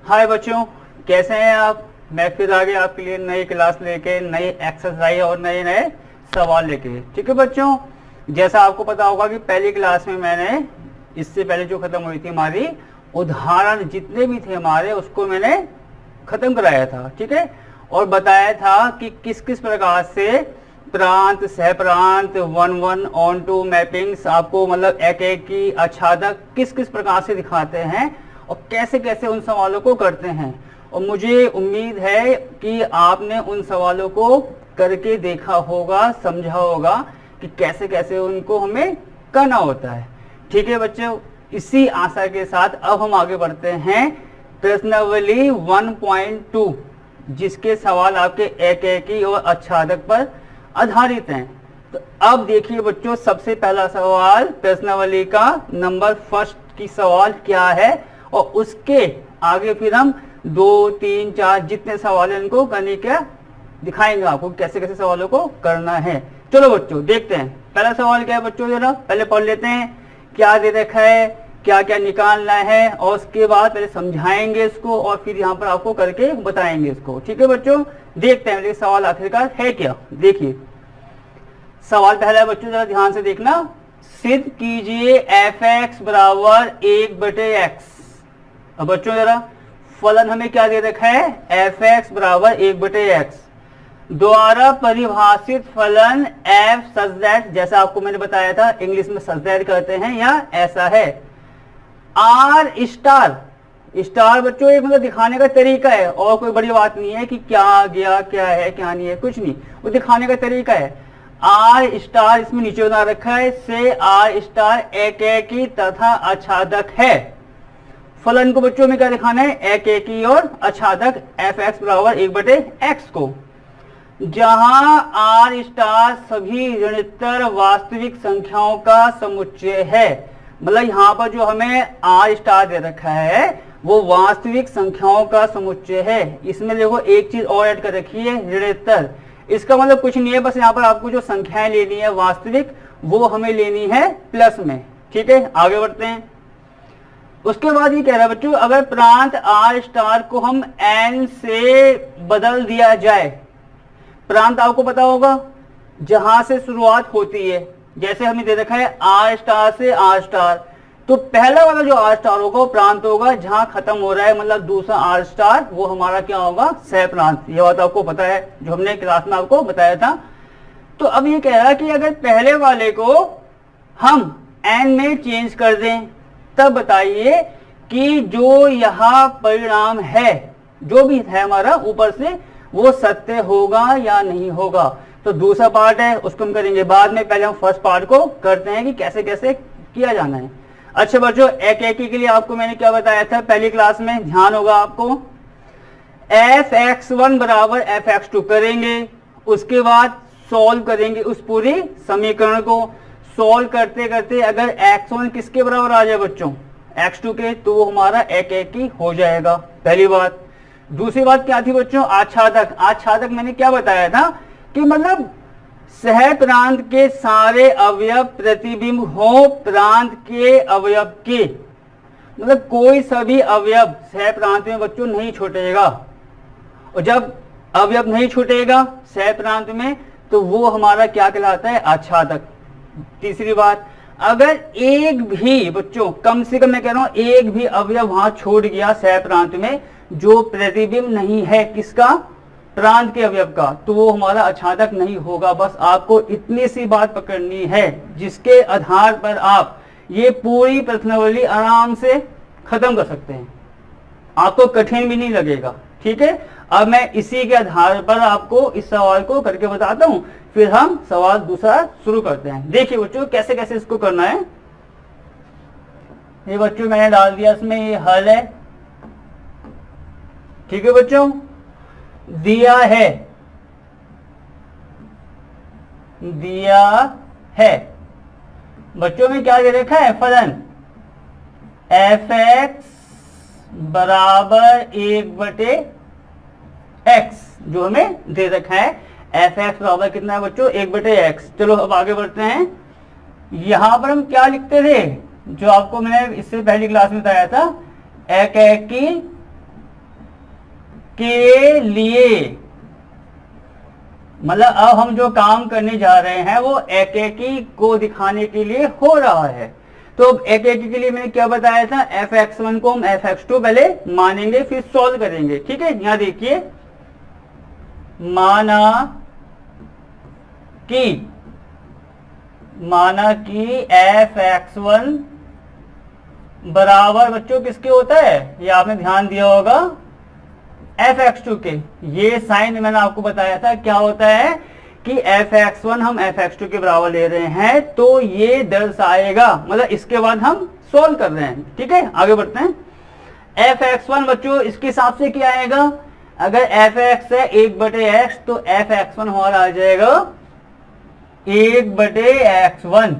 हाय बच्चों, कैसे हैं आप। मैं फिर आ गया आपके लिए नई क्लास लेके, नई एक्सरसाइज और नए नए सवाल लेके। ठीक है बच्चों, जैसा आपको पता होगा कि पहली क्लास में मैंने इससे पहले जो खत्म हुई थी हमारी उदाहरण जितने भी थे हमारे, उसको मैंने खत्म कराया था। ठीक है, और बताया था कि किस किस प्रकार से प्रांत, सह प्रांत, 1-1 ऑन टू मैपिंग्स आपको मतलब एक एक की आच्छादक किस किस प्रकार से दिखाते हैं और कैसे कैसे उन सवालों को करते हैं। और मुझे उम्मीद है कि आपने उन सवालों को करके देखा होगा, समझा होगा कि कैसे कैसे उनको हमें करना होता है। ठीक है बच्चों, इसी आशा के साथ अब हम आगे बढ़ते हैं प्रश्नावली 1.2, जिसके सवाल आपके एक एकी और आच्छादक पर आधारित हैं। तो अब देखिए बच्चों, सबसे पहला सवाल प्रश्नावली का नंबर फर्स्ट की सवाल क्या है, और उसके आगे फिर हम 2, 3, 4 जितने सवाल हैं उनको करने का दिखाएंगे आपको कैसे कैसे सवालों को करना है। चलो बच्चों देखते हैं पहला सवाल क्या है बच्चों, जरा पहले पढ़ लेते हैं क्या दे रखा है, क्या क्या निकालना है, और उसके बाद पहले समझाएंगे इसको और फिर यहाँ पर आपको करके बताएंगे इसको। ठीक है बच्चों, देखते हैं सवाल आखिरकार है क्या। देखिए सवाल पहला है बच्चों, जरा ध्यान से देखना। सिद्ध कीजिए f(x) बराबर 1/x। अब बच्चों जरा फलन हमें क्या दे रखा है, f(x) बराबर 1/x द्वारा परिभाषित फलन f सच दैट, जैसा आपको मैंने बताया था इंग्लिश में सच दैट कहते हैं, या ऐसा है। r स्टार बच्चों एक मतलब दिखाने का तरीका है, और कोई बड़ी बात नहीं है कि क्या गया क्या है क्या नहीं है, कुछ नहीं, वो दिखाने का तरीका है। r स्टार इसमें नीचे बना रखा है, से r स्टार एक एकी तथा आच्छादक है। फलन को बच्चों में क्या दिखाना है, एक एकी और आच्छादक f(x) बराबर 1/x को, जहां r स्टार सभी ऋणोत्तर वास्तविक संख्याओं का समुच्चय है। मतलब यहाँ पर जो हमें r स्टार दे रखा है वो वास्तविक संख्याओं का समुच्चय है। इसमें देखो एक चीज और ऐड कर रखी है, ऋणोत्तर। इसका मतलब कुछ नहीं है, बस यहाँ पर आपको जो संख्याएं लेनी है वास्तविक, वो हमें लेनी है प्लस में। ठीक है, आगे बढ़ते हैं। उसके बाद ये कह रहा है बच्चों, अगर प्रांत r स्टार को हम n से बदल दिया जाए, प्रांत आपको पता होगा जहां से शुरुआत होती है, जैसे हमें दे रखा है r स्टार से r स्टार, तो पहला वाला जो r स्टार होगा वो प्रांत होगा, जहां खत्म हो रहा है मतलब दूसरा r स्टार वो हमारा क्या होगा, सह प्रांत। ये बात आपको पता है, जो हमने क्लास में आपको बताया था। तो अब ये कह रहा है कि अगर पहले वाले को हम n में चेंज कर दें, तब बताइए कि जो यहाँ परिणाम है, जो भी है हमारा ऊपर से, वो सत्य होगा या नहीं होगा। तो दूसरा पार्ट है उसको हम करेंगे बाद में, पहले हम फर्स्ट पार्ट को करते हैं कि कैसे कैसे किया जाना है। अच्छा बच्चों, एक एकी के लिए आपको मैंने क्या बताया था पहली क्लास में, ध्यान होगा आपको। f(x1) बराबर f(x2) करेंगे, उसके बाद सॉल्व करेंगे उस पूरी समीकरण को। सॉल्व करते करते अगर x1 किसके बराबर आ जाए बच्चों, x2 के, तो वो हमारा एक एकी हो जाएगा, पहली बात। दूसरी बात क्या थी बच्चों, आच्छादक। आच्छादक मैंने क्या बताया था कि मतलब सह प्रांत के सारे अवयव प्रतिबिंब हो प्रांत के अवयव के, मतलब कोई सभी अवयव सह प्रांत में बच्चों नहीं छूटेगा, और जब अवयव नहीं छूटेगा सह प्रांत में तो वो हमारा क्या कहलाता है, आच्छादक। तीसरी बात, अगर एक भी बच्चों, कम से कम मैं कह रहा हूं एक भी अवयव वहां छूट गया सह प्रांत में जो प्रतिबिंब नहीं है किसका, प्रांत के अवयव का, तो वो हमारा आच्छादक नहीं होगा। बस आपको इतनी सी बात पकड़नी है, जिसके आधार पर आप ये पूरी प्रश्नावली आराम से खत्म कर सकते हैं, आपको कठिन भी नहीं लगेगा। ठीक है, अब मैं इसी के आधार पर आपको इस सवाल को करके बताता हूं, फिर हम सवाल दूसरा शुरू करते हैं। देखिए बच्चों कैसे कैसे इसको करना है। ये बच्चों मैंने डाल दिया इसमें, ये हल है। ठीक है बच्चों, दिया है बच्चों में क्या दे रखा है, फलन f(x) बराबर 1/x जो हमें दे रखा है। f(x) बराबर कितना है बच्चों, 1/x। चलो अब आगे बढ़ते हैं। यहां पर हम क्या लिखते थे, जो आपको मैंने इससे पहली क्लास में बताया था, एक एकी के लिए, मतलब अब हम जो काम करने जा रहे हैं वो एकेकी को दिखाने के लिए हो रहा है। तो एकेकी के लिए मैंने क्या बताया था, f(x1) को हम f(x2) पहले मानेंगे फिर सॉल्व करेंगे। ठीक है, यहां देखिए, माना कि f(x1) बराबर बच्चों किसके होता है, ये आपने ध्यान दिया होगा f(x2) के। ये साइन मैंने आपको बताया था क्या होता है कि f(x1) हम f(x2) के बराबर ले रहे हैं, तो ये दर्शाएगा, मतलब इसके बाद हम सॉल्व कर रहे हैं। ठीक है, आगे बढ़ते हैं। f(x1) बच्चों इसके हिसाब से क्या आएगा, अगर f(x) है 1/x, तो f(x1) हमारा आ जाएगा 1/x1,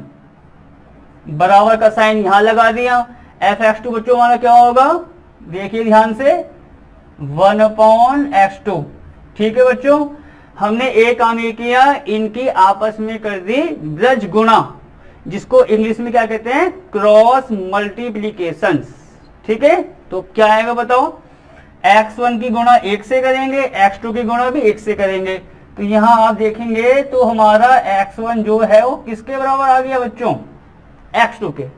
बराबर का साइन यहां लगा दिया। f(x2) बच्चों हमारा क्या होगा, देखिए ध्यान से, 1/x2। ठीक है बच्चों, हमने एक काम ये किया, इनकी आपस में कर दी ब्रज गुणा, जिसको इंग्लिश में क्या कहते हैं, क्रॉस मल्टीप्लीकेशन। ठीक है, तो क्या आएगा बताओ, x1 की गुणा 1 से करेंगे, x2 की गुणा भी 1 से करेंगे, तो यहां आप देखेंगे तो हमारा x1 जो है वो किसके बराबर आ गया बच्चों, x2 के।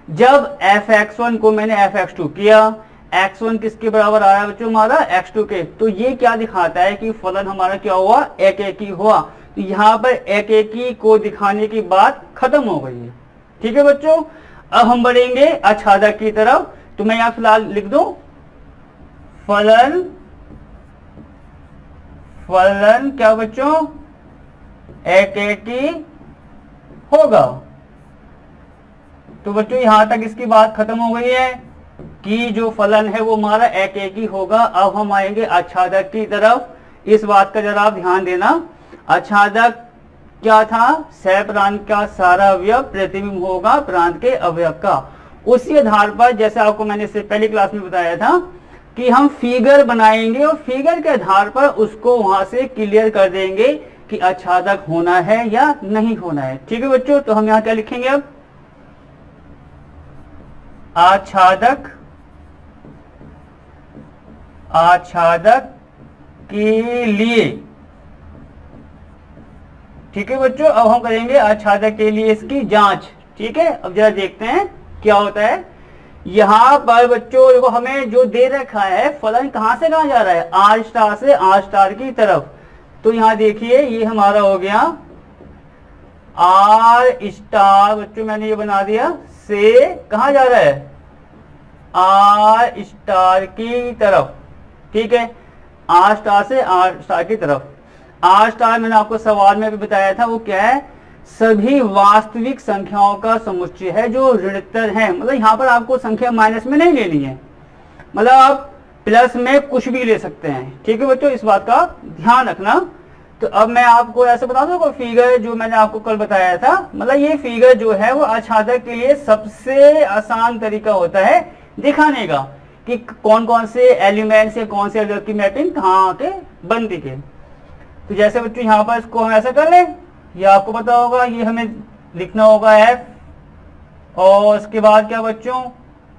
जब f(x1) को मैंने f(x2) किया, x1 किसके बराबर आ रहा है बच्चों, हमारा x2 के, तो ये क्या दिखाता है कि फलन हमारा क्या हुआ, एकेकी हुआ। तो यहाँ पर एकेकी को दिखाने की बात खत्म हो गई है। ठीक है बच्चों, अब हम बढ़ेंगे आच्छादक की तरफ, तो मैं यहाँ फिलहाल लिख दूं फलन क्या बच्चों, एकेकी होगा। तो बच्चों यहां तक इसकी बात खत्म हो गई है कि जो फलन है वो हमारा एकेकी होगा। अब हम आएंगे आच्छादक की तरफ। इस बात का जरा आप ध्यान देना, आच्छादक क्या था, सह प्रांत का सारा अवयव प्रतिबिंब होगा प्रांत के अवयव का। उसी आधार पर जैसे आपको मैंने इससे पहली क्लास में बताया था कि हम फिगर बनाएंगे और फिगर के आधार पर उसको वहां से क्लियर कर देंगे कि आच्छादक होना है या नहीं होना है। ठीक है बच्चों, तो हम यहाँ क्या लिखेंगे, अब आच्छादक के लिए। ठीक है बच्चों, अब हम करेंगे आच्छादक के लिए इसकी जांच। ठीक है, अब जरा देखते हैं क्या होता है। यहां पर बच्चों देखो, हमें जो दे रखा है फलन कहां से कहां जा रहा है, आर स्टार से आर स्टार की तरफ। तो यहां देखिए ये हमारा हो गया आर स्टार, बच्चों मैंने ये बना दिया, से कहां जा रहा है, आर स्टार की तरफ। ठीक है, आर स्टार से आर स्टार की तरफ। आर स्टार मैंने आपको सवाल में भी बताया था, वो क्या है, सभी वास्तविक संख्याओं का समुच्चय है जो ऋणोत्तर है। मतलब यहाँ पर आपको संख्या माइनस में नहीं लेनी है, मतलब आप प्लस में कुछ भी ले सकते हैं। ठीक है बच्चों, इस बात का ध्यान रखना। तो अब मैं आपको ऐसे बता दूं, कोई फिगर जो मैंने आपको कल बताया था, मतलब ये फिगर जो है वो आच्छादक के लिए सबसे आसान तरीका होता है दिखाने का कि कौन कौन से एलिमेंट्स या कौन से अवयव की मैपिंग कहाँ के बनती के। तो जैसे बच्चों यहाँ पर इसको हम ऐसा कर लें, ये आपको पता होगा, ये हमें लिखना होगा f, और उसके बाद क्या बच्चों,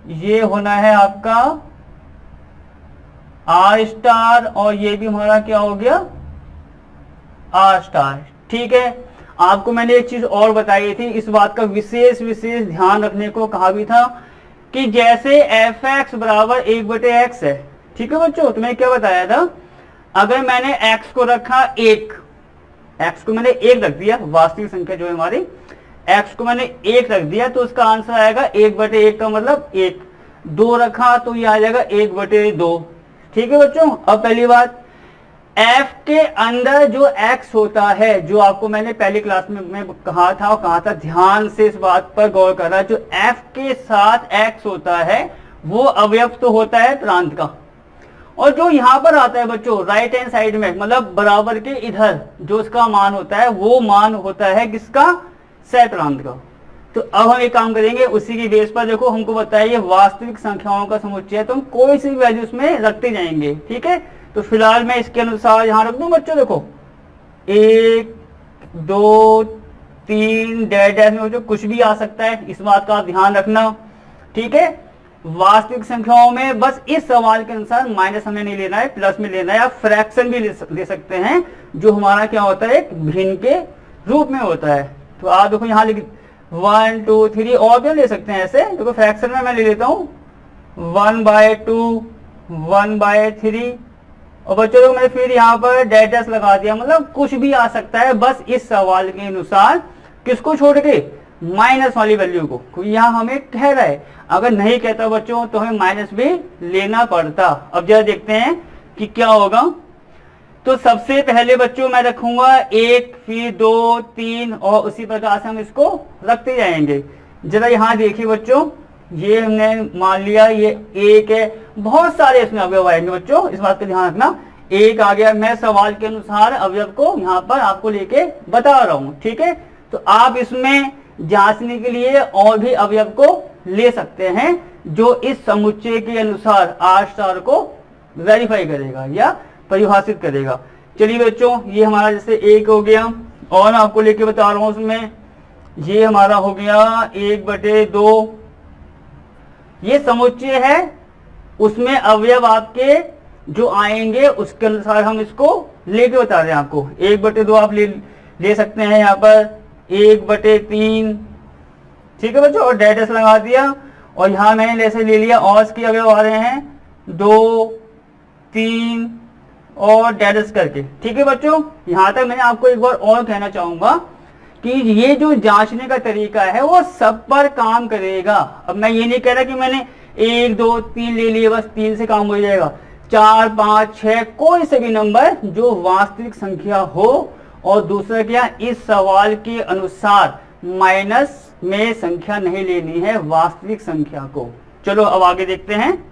ये होना है आपका आर स्टार, और ये भी हमारा क्या हो गया, आर स्टार। ठीक है, आपको मैंने एक चीज और बताई थी, इस बात का विशेष ध्यान रखने को कहा भी था कि जैसे f(x) बराबर 1/x है। ठीक है बच्चों, तो मैंने क्या बताया था, अगर मैंने x को रखा 1, x को मैंने 1 रख दिया, वास्तविक संख्या जो है हमारी, x को मैंने 1 रख दिया, तो उसका आंसर आएगा 1/1 का मतलब 1। 2 रखा तो ये आ जाएगा 1/2। ठीक है बच्चों, अब पहली बात, f के अंदर जो x होता है, जो आपको मैंने पहली क्लास में कहा था, ध्यान से इस बात पर गौर करना, जो f के साथ x होता है वो अवयव तो होता है प्रांत का, और जो यहाँ पर आता है बच्चों राइट हैंड साइड में, मतलब बराबर के इधर जो उसका मान होता है, वो मान होता है किसका, सह प्रांत का। तो अब हम एक काम करेंगे, उसी की बेस पर देखो हमको बताया ये वास्तविक संख्याओं का समुच्चय है, तो हम कोई सी वैल्यू उसमें रखते जाएंगे। ठीक है, तो फिलहाल मैं इसके अनुसार यहां रख दूं बच्चों, देखो 1 2 3 डैश डैश में बच्चों कुछ भी आ सकता है, इस बात का आप ध्यान रखना। ठीक है, वास्तविक संख्याओं में बस इस सवाल के अनुसार माइनस हमें नहीं लेना है, प्लस में लेना है, या फ्रैक्शन भी ले सकते हैं, जो हमारा क्या होता है एक भिन्न के रूप में होता है। तो आप देखो यहाँ लिख 1 2 3 और भी ले सकते हैं ऐसे। देखो फ्रैक्शन में मैं ले लेता हूँ 1/2 1/3 और बच्चों को मैंने फिर यहाँ पर डेटस लगा दिया, मतलब कुछ भी आ सकता है बस इस सवाल के अनुसार। किसको छोड़ के? माइनस वाली वैल्यू को, क्योंकि यहाँ हमें कह रहा है। अगर नहीं कहता बच्चों तो हमें माइनस भी लेना पड़ता। अब जरा देखते हैं कि क्या होगा। तो सबसे पहले बच्चों मैं रखूंगा 1, फिर 2 3 और उसी प्रकार से हम इसको रखते जाएंगे। जरा यहाँ देखिए बच्चों, ये हमने मान लिया ये 1 है, बहुत सारे इसमें अवयव आएंगे बच्चों, इस बात का ध्यान रखना। 1 आ गया, मैं सवाल के अनुसार अवयव को यहाँ पर आपको लेके बता रहा हूँ, ठीक है। तो आप इसमें जांचने के लिए और भी अवयव को ले सकते हैं जो इस समुच्चय के अनुसार आर स्टार को वेरीफाई करेगा या परिभाषित करेगा। चलिए बच्चों, ये हमारा जैसे 1 हो गया, और मैं आपको लेके बता रहा हूं उसमें ये हमारा हो गया 1/2। ये समुच्चय है, उसमें अवयव आपके जो आएंगे उसके अनुसार हम इसको लेके बता रहे हैं आपको। 1/2 आप ले सकते हैं यहाँ पर 1/3, ठीक है बच्चों, और डेटस लगा दिया। और यहाँ मैंने जैसे ले लिया औस की अवयव आ रहे हैं 2 3 और डेटस करके, ठीक है बच्चों। यहाँ तक मैंने आपको एक बार और कहना चाहूंगा कि ये जो जांचने का तरीका है वो सब पर काम करेगा। अब मैं ये नहीं कह रहा कि मैंने 1 2 3 ले लिए बस 3 से काम हो जाएगा। 4 5 6 कोई से भी नंबर जो वास्तविक संख्या हो, और दूसरा क्या, इस सवाल के अनुसार माइनस में संख्या नहीं लेनी है, वास्तविक संख्या को। चलो अब आगे देखते हैं।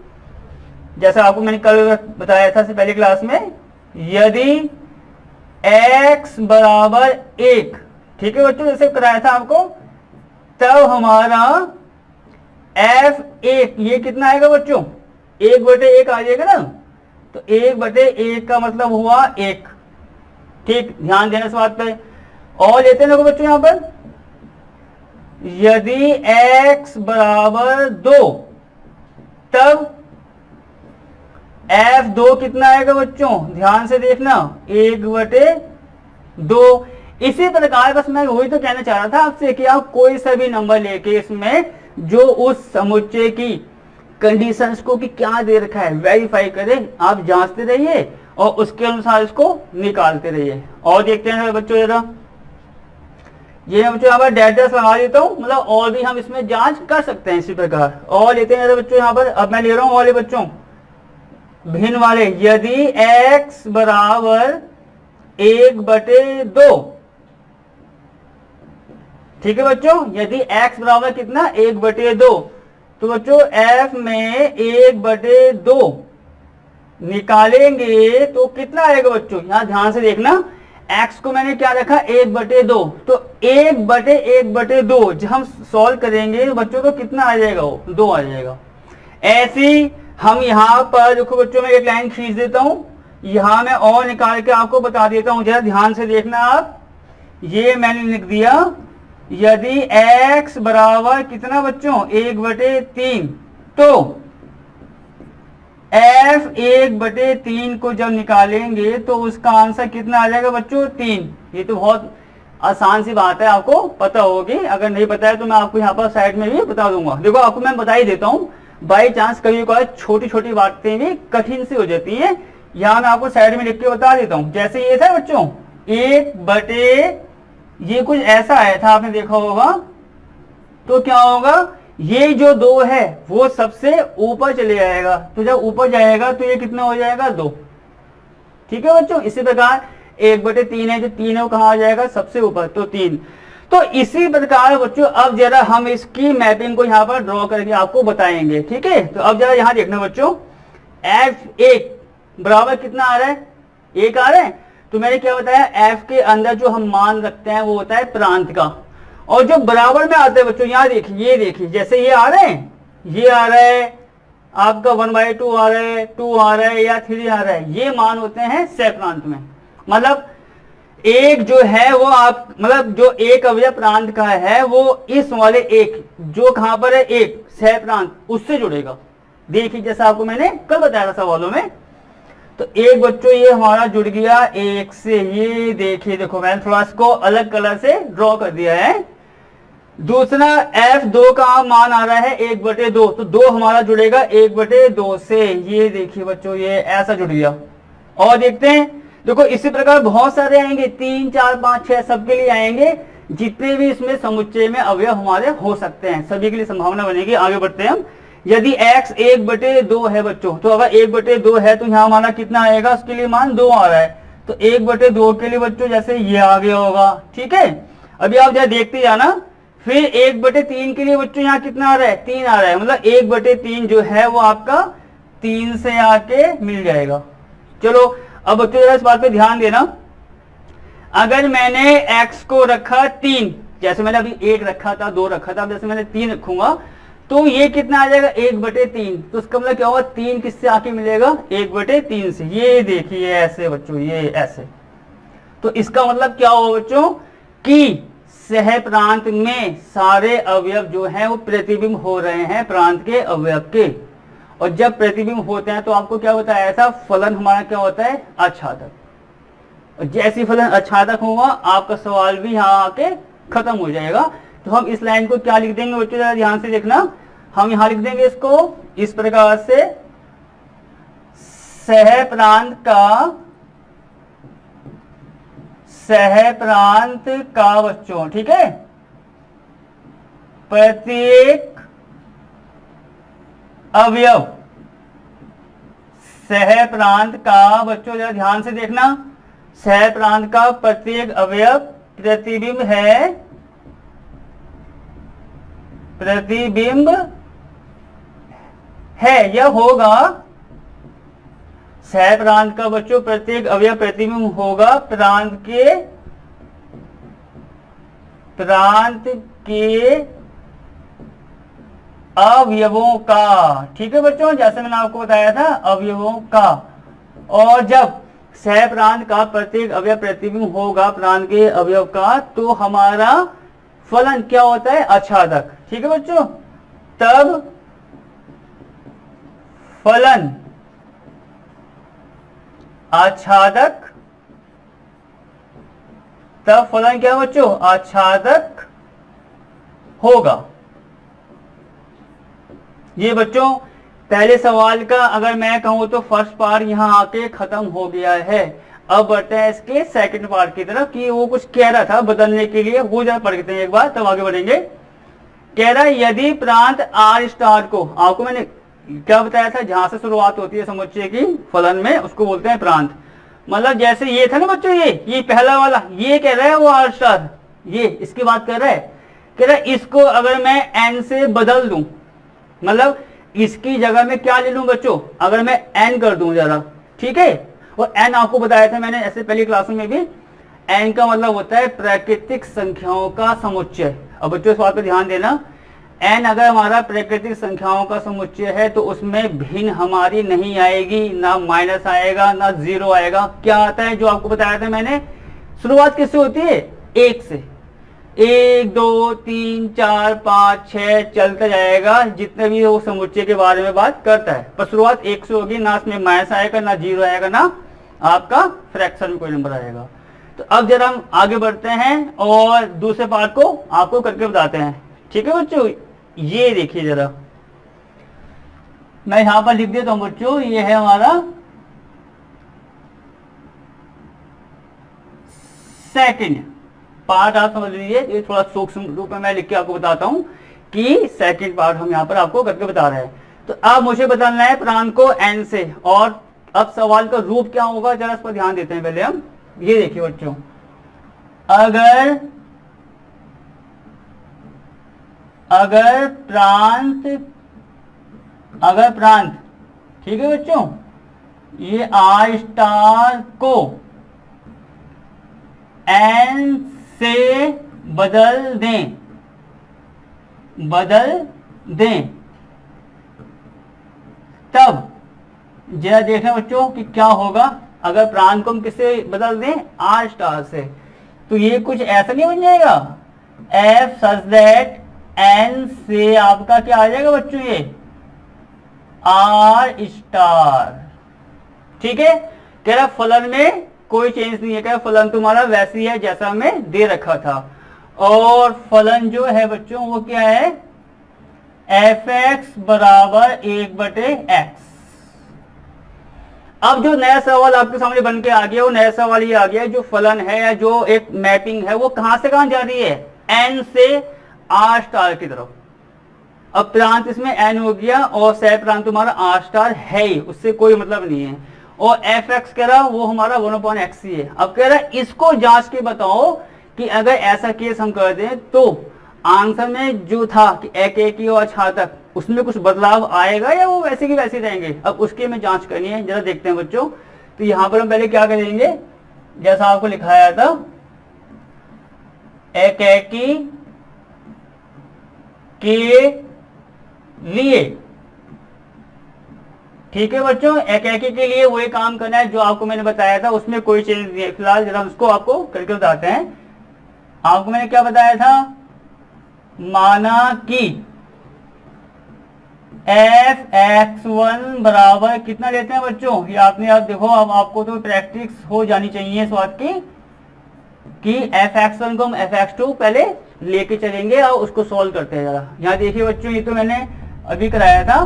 जैसा आपको मैंने कल बताया था पहले क्लास में, यदि x बराबर 1, ठीक है बच्चों, जैसे कराया था आपको, तब हमारा f1 ये कितना आएगा बच्चों? 1/1 आ जाएगा ना। तो 1/1 का मतलब हुआ 1, ठीक, ध्यान देना इस बात पे। और लेते हैं बच्चों यहाँ पर, यदि x बराबर 2, तब f2 कितना आएगा बच्चों? ध्यान से देखना, 1/2। इसी प्रकार बस मैं वही तो कहना चाह रहा था आपसे कि आप कोई सा भी नंबर लेके इसमें जो उस समुच्चय की कंडीशंस को कि क्या दे रखा है वेरीफाई करें, आप जांचते रहिए और उसके अनुसार इसको निकालते रहिए। और देखते हैं बच्चों जरा, ये बच्चों यहाँ पर डेटस लगा देता हूँ, मतलब और भी हम इसमें जांच कर सकते हैं इसी प्रकार। और लेते हैं बच्चों यहाँ पर, अब मैं ले रहा हूँ वाले बच्चों भिन्न वाले, यदि x बराबर 1/2, ठीक है बच्चों, यदि x बराबर कितना 1/2, तो बच्चों f में 1/2 निकालेंगे तो कितना आएगा बच्चों? यहां ध्यान से देखना, x को मैंने क्या रखा 1/2, तो 1/1/2 जब हम सॉल्व करेंगे तो बच्चों को कितना आ जाएगा? वो 2 आ जाएगा। ऐसी हम यहाँ पर देखो बच्चों, मैं एक लाइन खींच देता हूं, यहां मैं और निकाल के आपको बता देता हूं, जरा ध्यान से देखना आप। ये मैंने लिख दिया, यदि x बराबर कितना बच्चों 1/3, तो f 1/3 को जब निकालेंगे तो उसका आंसर कितना आ जाएगा बच्चों? 3। ये तो बहुत आसान सी बात है, आपको पता होगी। अगर नहीं पता है तो मैं आपको यहाँ पर साइड में भी बता दूंगा। देखो आपको मैं बता ही देता हूँ, बाई चांस कभी कभी छोटी छोटी बातें भी कठिन सी हो जाती है। यहाँ मैं आपको साइड में लिख के बता देता हूँ। जैसे ये था बच्चों 1/, ये कुछ ऐसा आया था, आपने देखा होगा, तो क्या होगा, ये जो 2 है वो सबसे ऊपर चले जाएगा, तो जब ऊपर जाएगा तो ये कितना हो जाएगा? 2, ठीक है बच्चों। इसी प्रकार 1/3 है, जो 3 है वो कहाँ आ जाएगा? सबसे ऊपर, तो 3। तो इसी प्रकार बच्चों अब जरा हम इसकी मैपिंग को यहाँ पर ड्रॉ करके आपको बताएंगे, ठीक है। तो अब जरा यहाँ देखना बच्चों, f1 बराबर कितना आ रहा है? 1 आ रहा है। तो मैंने क्या बताया, f के अंदर जो हम मान रखते हैं वो होता है प्रांत का, और जो बराबर में आते हैं बच्चों, यहाँ देखिए, ये देखिए, जैसे ये आ रहे हैं, ये आ रहा है आपका 1/2 आ रहा है, 2 आ रहा है या 3 आ रहा है, ये मान होते हैं सह प्रांत में। मतलब एक जो है वो आप मतलब जो एक अवयव प्रांत का है वो इस वाले एक जो कहां पर है एक सह प्रांत उससे जुड़ेगा। देखिए जैसा आपको मैंने कल बताया था सवालों में, तो एक बच्चों ये हमारा जुड़ गया एक से, ये देखिए देखो मैंने थोड़ा इसको अलग कलर से ड्रॉ कर दिया है। दूसरा F2 का मान आ रहा है 1/2, तो 2 हमारा जुड़ेगा 1/2 से, ये देखिए बच्चों ये ऐसा जुड़ गया। और देखते हैं देखो इसी प्रकार बहुत सारे आएंगे 3 4 5 6 सबके लिए आएंगे, जितने भी इसमें समुच्चय में अवयव हमारे हो सकते हैं सभी के लिए संभावना बनेगी। आगे बढ़ते हैं हम। यदि x 1/2 है बच्चों, तो अगर 1/2 है तो यहाँ हमारा कितना आएगा, उसके लिए मान 2 आ रहा है, तो 1/2 के लिए बच्चों जैसे ये आ गया होगा। ठीक है, अभी आप जरा देखते जाना। फिर 1/3 के लिए बच्चों यहाँ कितना आ रहा है, 3 आ रहा है, मतलब 1/3 जो है वो आपका 3 से आके मिल जाएगा। चलो अब बच्चों जरा इस बात पे ध्यान देना, अगर मैंने x को रखा 3, जैसे मैंने अभी 1 रखा था 2 रखा था, अब जैसे मैंने 3 रखूंगा तो ये कितना आ जाएगा 1/3, तो उसका मतलब क्या होगा 3 किससे आके मिलेगा 1/3 से। ये देखिए ऐसे बच्चों, ये ऐसे, तो इसका मतलब क्या होगा बच्चों कि सह प्रांत में सारे अवयव जो हैं वो प्रतिबिंब हो रहे हैं प्रांत के अवयव के, और जब प्रतिबिंब होते हैं तो आपको क्या बताया था, फलन हमारा क्या होता है आच्छादक, और जैसे फलन आच्छादक होगा आपका सवाल भी यहाँ आके खत्म हो जाएगा। तो हम इस लाइन को क्या लिख देंगे बच्चों जरा ध्यान से देखना, हम यहां लिख देंगे इसको इस प्रकार से, सह प्रांत का बच्चों, ठीक है, प्रत्येक अवयव, सह प्रांत का बच्चों जरा ध्यान से देखना, सह प्रांत का प्रत्येक अवयव प्रतिबिंब है या होगा, सह प्रांत का बच्चों प्रत्येक अवयव प्रतिबिंब होगा प्रांत के अवयवों का। ठीक है बच्चों, जैसे मैंने आपको बताया था अवयवों का, और जब सह प्रांत का प्रत्येक अवयव प्रतिबिंब होगा प्रांत के अवयव का तो हमारा फलन क्या होता है आच्छादक। ठीक है बच्चों, तब फलन आच्छादक, तब फलन क्या बच्चों आच्छादक होगा। ये बच्चों पहले सवाल का अगर मैं कहूं तो फर्स्ट पार्ट यहां आके खत्म हो गया है। अब बढ़ते हैं इसके सेकंड पार्ट की तरफ कि वो कुछ कह रहा था बदलने के लिए, वो जरा पढ़ते हैं एक बार तब आगे बढ़ेंगे। कह रहा है यदि प्रांत आर स्टार को, आपको मैंने क्या बताया था, जहां से शुरुआत होती है समुच्चय की फलन में उसको बोलते हैं प्रांत। मतलब जैसे ये था ना बच्चों, ये पहला वाला, ये कह रहा है वो आर स्टार, ये इसकी बात कर रहा है। कह रहा है इसको अगर मैं एन से बदल दूं, मतलब इसकी जगह में क्या ले लूं बच्चों, अगर मैं एन कर दूं जरा, ठीक है, और एन आपको बताया था मैंने ऐसे पहली क्लासों में भी, एन का मतलब होता है प्राकृतिक संख्याओं का समुच्चय। अब बच्चों इस बात पर ध्यान देना, एन अगर हमारा प्राकृतिक संख्याओं का समुच्चय है तो उसमें भिन्न हमारी नहीं आएगी, ना माइनस आएगा ना जीरो आएगा। क्या आता है जो आपको बताया था मैंने, शुरुआत किससे होती है, एक से, 1 2 3 4 5 6 चलता जाएगा जितने भी वो समुच्चय के बारे में बात करता है, पर शुरुआत 1 से होगी, ना इसमें माइनस आएगा ना जीरो आएगा ना आपका फ्रैक्शन में कोई नंबर आएगा। तो अब जरा हम आगे बढ़ते हैं और दूसरे पार्ट को आपको करके बताते हैं। ठीक है बच्चों, ये देखिए जरा मैं यहां पर लिख देता हूं बच्चों, ये है हमारा सेकंड पार्ट, आप समझ लीजिए, ये थोड़ा सूक्ष्म रूप में मैं लिख के आपको बताता हूं कि सेकंड पार्ट हम यहां पर आपको करके बता रहे हैं। तो अब मुझे बदलना है प्रांत को एन से, और अब सवाल का रूप क्या होगा जरा इस पर ध्यान देते हैं पहले हम। ये देखिए बच्चों, अगर प्रांत ठीक है बच्चों, ये आर स्टार को एन से बदल दें तब जरा देखें बच्चों कि क्या होगा। अगर प्रांत को हम किससे बदल दें, आर स्टार से, तो ये कुछ ऐसा नहीं बन जाएगा, एफ सच दैट एन से आपका क्या आ जाएगा बच्चों, ये आर स्टार। ठीक है, कह रहा फलन में कोई चेंज नहीं है, कह रहा फलन तुम्हारा वैसे ही है जैसा हमें दे रखा था, और फलन जो है बच्चों वो क्या है, एफ एक्स बराबर 1/x। अब जो नया सवाल आपके सामने बन के आ गया, वो नया सवाल ये आ गया, जो फलन है या जो एक मैपिंग है वो कहां से कहां जा रही है, एन से आर स्टार की तरफ। अब प्रांत इसमें एन हो गया और सह प्रांत तुम्हारा आर स्टार है ही, उससे कोई मतलब नहीं है, और एफ एक्स कह रहा वो हमारा 1/x ही है। अब कह रहा है इसको जांच के बताओ कि अगर ऐसा केस हम कर दें तो आंसर में जो था कि एक एक और छात्रक, उसमें कुछ बदलाव आएगा या वो वैसे की वैसे रहेंगे। अब उसकी हमें जांच करनी है, जरा देखते हैं बच्चों। तो यहां पर हम पहले क्या करेंगे, जैसा आपको लिखाया था, एक के लिए, ठीक है बच्चों, एक के लिए वही काम करना है जो आपको मैंने बताया था, उसमें कोई चेंज नहीं है। फिलहाल जरा उसको आपको करके बताते हैं। आपको मैंने क्या बताया था, माना कि एफ एक्स वन बराबर कितना लेते हैं बच्चों, ये आपने आप देखो, अब आपको तो प्रैक्टिस हो जानी चाहिए इस बात की कि एफ एक्स वन को हम एफ एक्स टू पहले लेके चलेंगे और उसको सॉल्व करते हैं। जरा यहाँ देखिए बच्चों, ये तो मैंने अभी कराया था,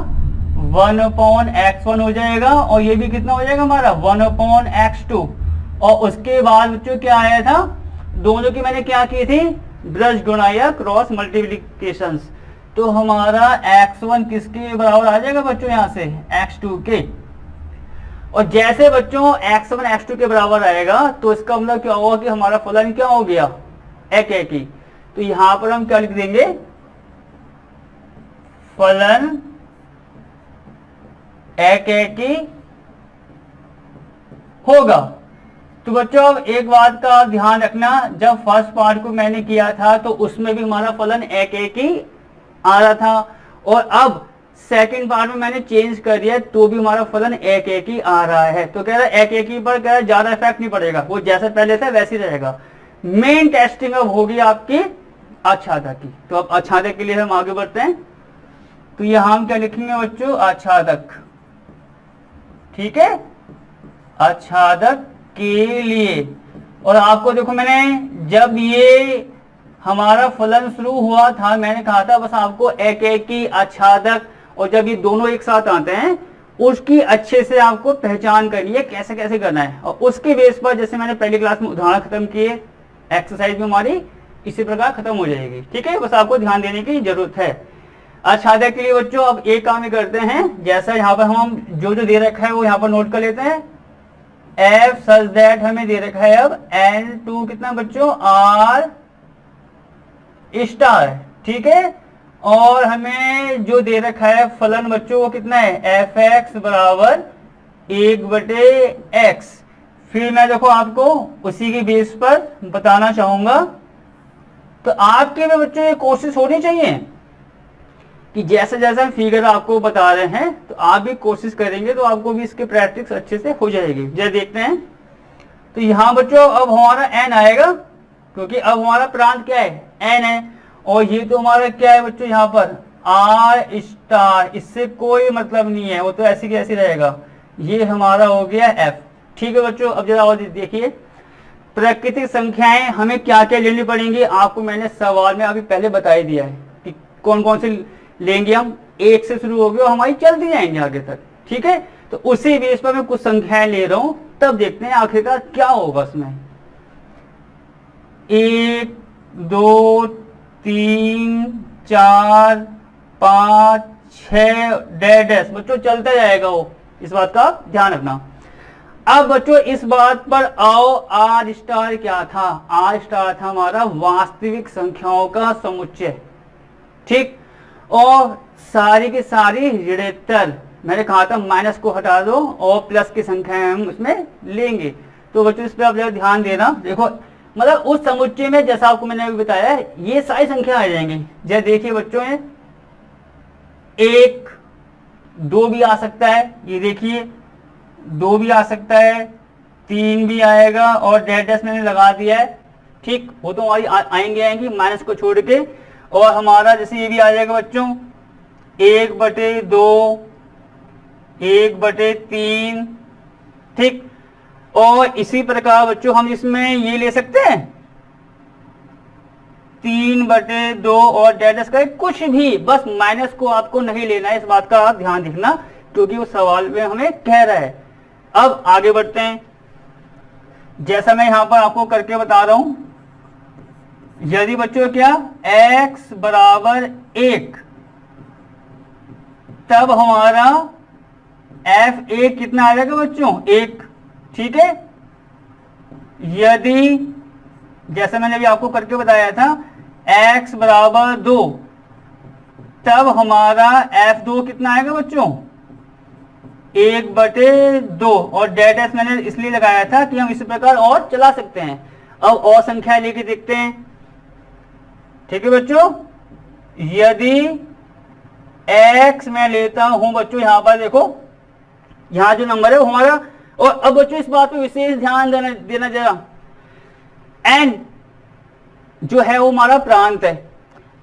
1/x1 हो जाएगा, और ये भी कितना हो जाएगा हमारा 1/x2। और उसके बाद बच्चों क्या आया था, दोनों की मैंने क्या की थी, ब्रश गुणा या क्रॉस मल्टीप्लीकेशन। तो हमारा x1 किसके बराबर आ जाएगा बच्चों, यहां से x2 के। और जैसे बच्चों x1 x2 के बराबर आएगा तो इसका मतलब क्या होगा कि हमारा फलन क्या हो गया, एक ही। तो यहां पर हम क्या लिख देंगे, फलन एक ही होगा। तो बच्चों अब एक बात का ध्यान रखना, जब फर्स्ट पार्ट को मैंने किया था तो उसमें भी हमारा फलन एक ही आ रहा था, और अब सेकंड पार्ट में मैंने चेंज कर दिया तो भी हमारा फलन एक ही आ रहा है। तो कह रहा है एक ही पर कह रहा ज्यादा इफेक्ट नहीं पड़ेगा, वो जैसा पहले था वैसे ही रहेगा। मेन टेस्टिंग अब होगी आपकी आच्छादक की। तो अब आच्छादक के लिए हम आगे बढ़ते हैं। तो यहां हम क्या लिखेंगे बच्चों, आच्छादक, ठीक है, आच्छादक के लिए। और आपको देखो मैंने जब ये हमारा फलन शुरू हुआ था मैंने कहा था बस आपको एक ही आच्छादक, और जब ये दोनों एक साथ आते हैं उसकी अच्छे से आपको पहचान करनी है, कैसे कैसे करना है, और उसके बेस पर जैसे मैंने पहली क्लास में उदाहरण खत्म किए, एक्सरसाइज में हमारी इसी प्रकार खत्म हो जाएगी। ठीक है, बस आपको ध्यान देने की जरूरत है। आच्छादक के लिए बच्चों अब एक काम ही करते हैं, जैसा यहाँ पर हम जो जो दे रखा है वो यहाँ पर नोट कर लेते हैं। एफ सच दैट हमें दे रखा है अब N2 कितना बच्चों, आर स्टार, ठीक है, और हमें जो दे रखा है फलन बच्चों वो कितना है, एफ एक्स बराबर 1/x। फिर मैं देखो आपको उसी के बेस पर बताना चाहूंगा। तो आपके में बच्चों ये कोशिश होनी चाहिए कि जैसे जैसे हम फिगर आपको बता रहे हैं तो आप भी कोशिश करेंगे तो आपको भी इसकी प्रैक्टिस अच्छे से हो जाएगी। जैसे देखते हैं, तो यहाँ बच्चों अब हमारा n आएगा, क्योंकि अब हमारा प्रांत क्या है, n है, और ये तो हमारा क्या है बच्चों यहाँ पर आर स्टार, इससे कोई मतलब नहीं है, वो तो ऐसी की ऐसी रहेगा। ये हमारा हो गया f। ठीक है बच्चों, अब जरा और देखिए, प्राकृतिक संख्याएं हमें क्या क्या लेनी पड़ेंगी, आपको मैंने सवाल में अभी पहले बता ही दिया है कि कौन कौन से लेंगे हम। एक से शुरू होगी और हमारी चलती जाएंगे आगे तक। ठीक है, तो उसी बेस पर मैं कुछ संख्याएं ले रहा हूं, तब देखते हैं आखिरकार क्या होगा उसमें। 1 2 3 4 5 6 डैश बच्चों चलता जाएगा वो, इस बात का ध्यान रखना। अब बच्चों इस बात पर आओ, आर स्टार क्या था, आर स्टार था हमारा वास्तविक संख्याओं का समुच्चय। ठीक, और सारी की सारी ऋणोत्तर, मैंने कहा था माइनस को हटा दो और प्लस की संख्याएं हम उसमें लेंगे। तो बच्चों इस पर आप जरा ध्यान देना। देखो मतलब उस समुच्चय में जैसा आपको मैंने अभी बताया ये सारी संख्या आ जाएंगी। जैसे देखिए बच्चों, 1 2 भी आ सकता है, ये देखिए 2 भी आ सकता है, 3 भी आएगा और डेड डैश मैंने लगा दिया है, ठीक, वो तो हमारी आएंगी माइनस को छोड़ के, और हमारा जैसे ये भी आ जाएगा बच्चों 1/2, 1/3, ठीक। और इसी प्रकार बच्चों हम इसमें ये ले सकते हैं 3/2 और डेड डैश का कुछ भी, बस माइनस को आपको नहीं लेना है, इस बात का आप ध्यान रखना, क्योंकि वो सवाल में हमें कह रहा है। अब आगे बढ़ते हैं, जैसा मैं यहां पर आपको करके बता रहा हूं, यदि बच्चों क्या x बराबर 1, तब हमारा f1 कितना आ जाएगा बच्चों 1, ठीक है। यदि जैसा मैंने अभी आपको करके बताया था x बराबर 2, तब हमारा f2 कितना आएगा बच्चों 1/2, और डेड डैश मैंने इसलिए लगाया था कि हम इसी प्रकार और चला सकते हैं। अब और संख्या लेके देखते हैं, ठीक है बच्चों। यदि x मैं लेता हूं बच्चों, यहां पर देखो, यहां जो नंबर है वो हमारा, और अब बच्चों इस बात पे विशेष ध्यान देना जरा, n जो है वो हमारा प्रांत है,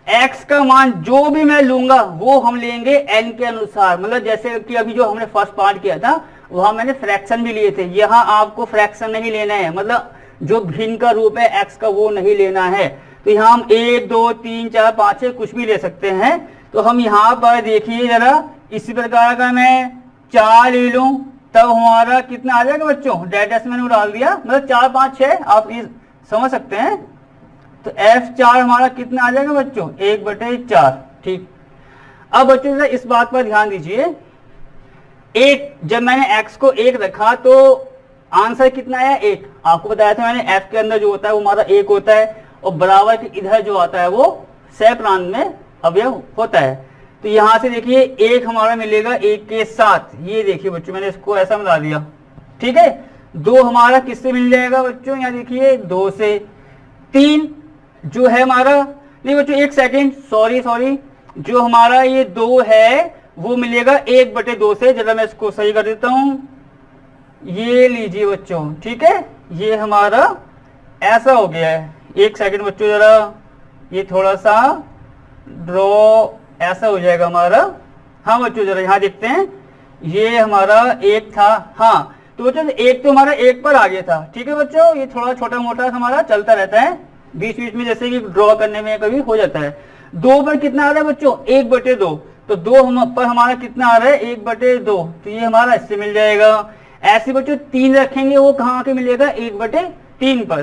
x का मान जो भी मैं लूंगा वो हम लेंगे n के अनुसार, मतलब जैसे कि अभी जो हमने फर्स्ट पार्ट किया था वहां मैंने फ्रैक्शन भी लिए थे, यहां आपको फ्रैक्शन नहीं लेना है, मतलब जो भिन्न का रूप है x का वो नहीं लेना है। तो यहाँ हम 1, 2, 3, 4, 5, 6 कुछ भी ले सकते हैं। तो हम यहाँ पर देखिए जरा, इसी प्रकार का मैं 4 ले लूं, तब हमारा कितना आ जाएगा बच्चों, डेड डैश मैंने डाल दिया, मतलब 4, 5, 6 आप ये समझ सकते हैं। तो f4 हमारा कितना आ जाएगा बच्चों 1/4, ठीक। अब बच्चों जरा इस बात पर ध्यान दीजिए, 1 जब मैंने x को 1 रखा तो आंसर कितना आया 1, आपको बताया था मैंने f के अंदर जो होता है वो हमारा 1 होता है, और बराबर के इधर जो आता है वो सह प्रांत में अवयव होता है। तो यहां से देखिए 1 हमारा मिलेगा 1 के साथ, ये देखिए बच्चों मैंने इसको ऐसा मिला दिया, ठीक है। 2 हमारा किससे मिल जाएगा बच्चों, यहाँ देखिए 2 से। 3 जो है हमारा, नहीं बच्चों 1 सेकेंड, सॉरी, जो हमारा ये 2 है वो मिलेगा 1/2 से, जरा मैं इसको सही कर देता हूं, ये लीजिए बच्चों, ठीक है। ये हमारा ऐसा हो गया है, 1 सेकेंड बच्चों, जरा ये थोड़ा सा ड्रॉ ऐसा हो जाएगा हमारा। हाँ बच्चों जरा यहाँ देखते हैं, ये हमारा 1 था, हाँ तो बच्चों 1 तो हमारा 1 पर आ गया था, ठीक है बच्चों। ये थोड़ा छोटा मोटा हमारा चलता रहता है, बीच बीच में जैसे कि ड्रॉ करने में कभी हो जाता है। 2 पर कितना आ रहा है बच्चों 1/2, तो 2 पर हमारा कितना आ रहा है 1/2, तो ये हमारा इससे मिल जाएगा। ऐसे बच्चों 3 रखेंगे, वो कहाँ के मिलेगा 1/3 पर,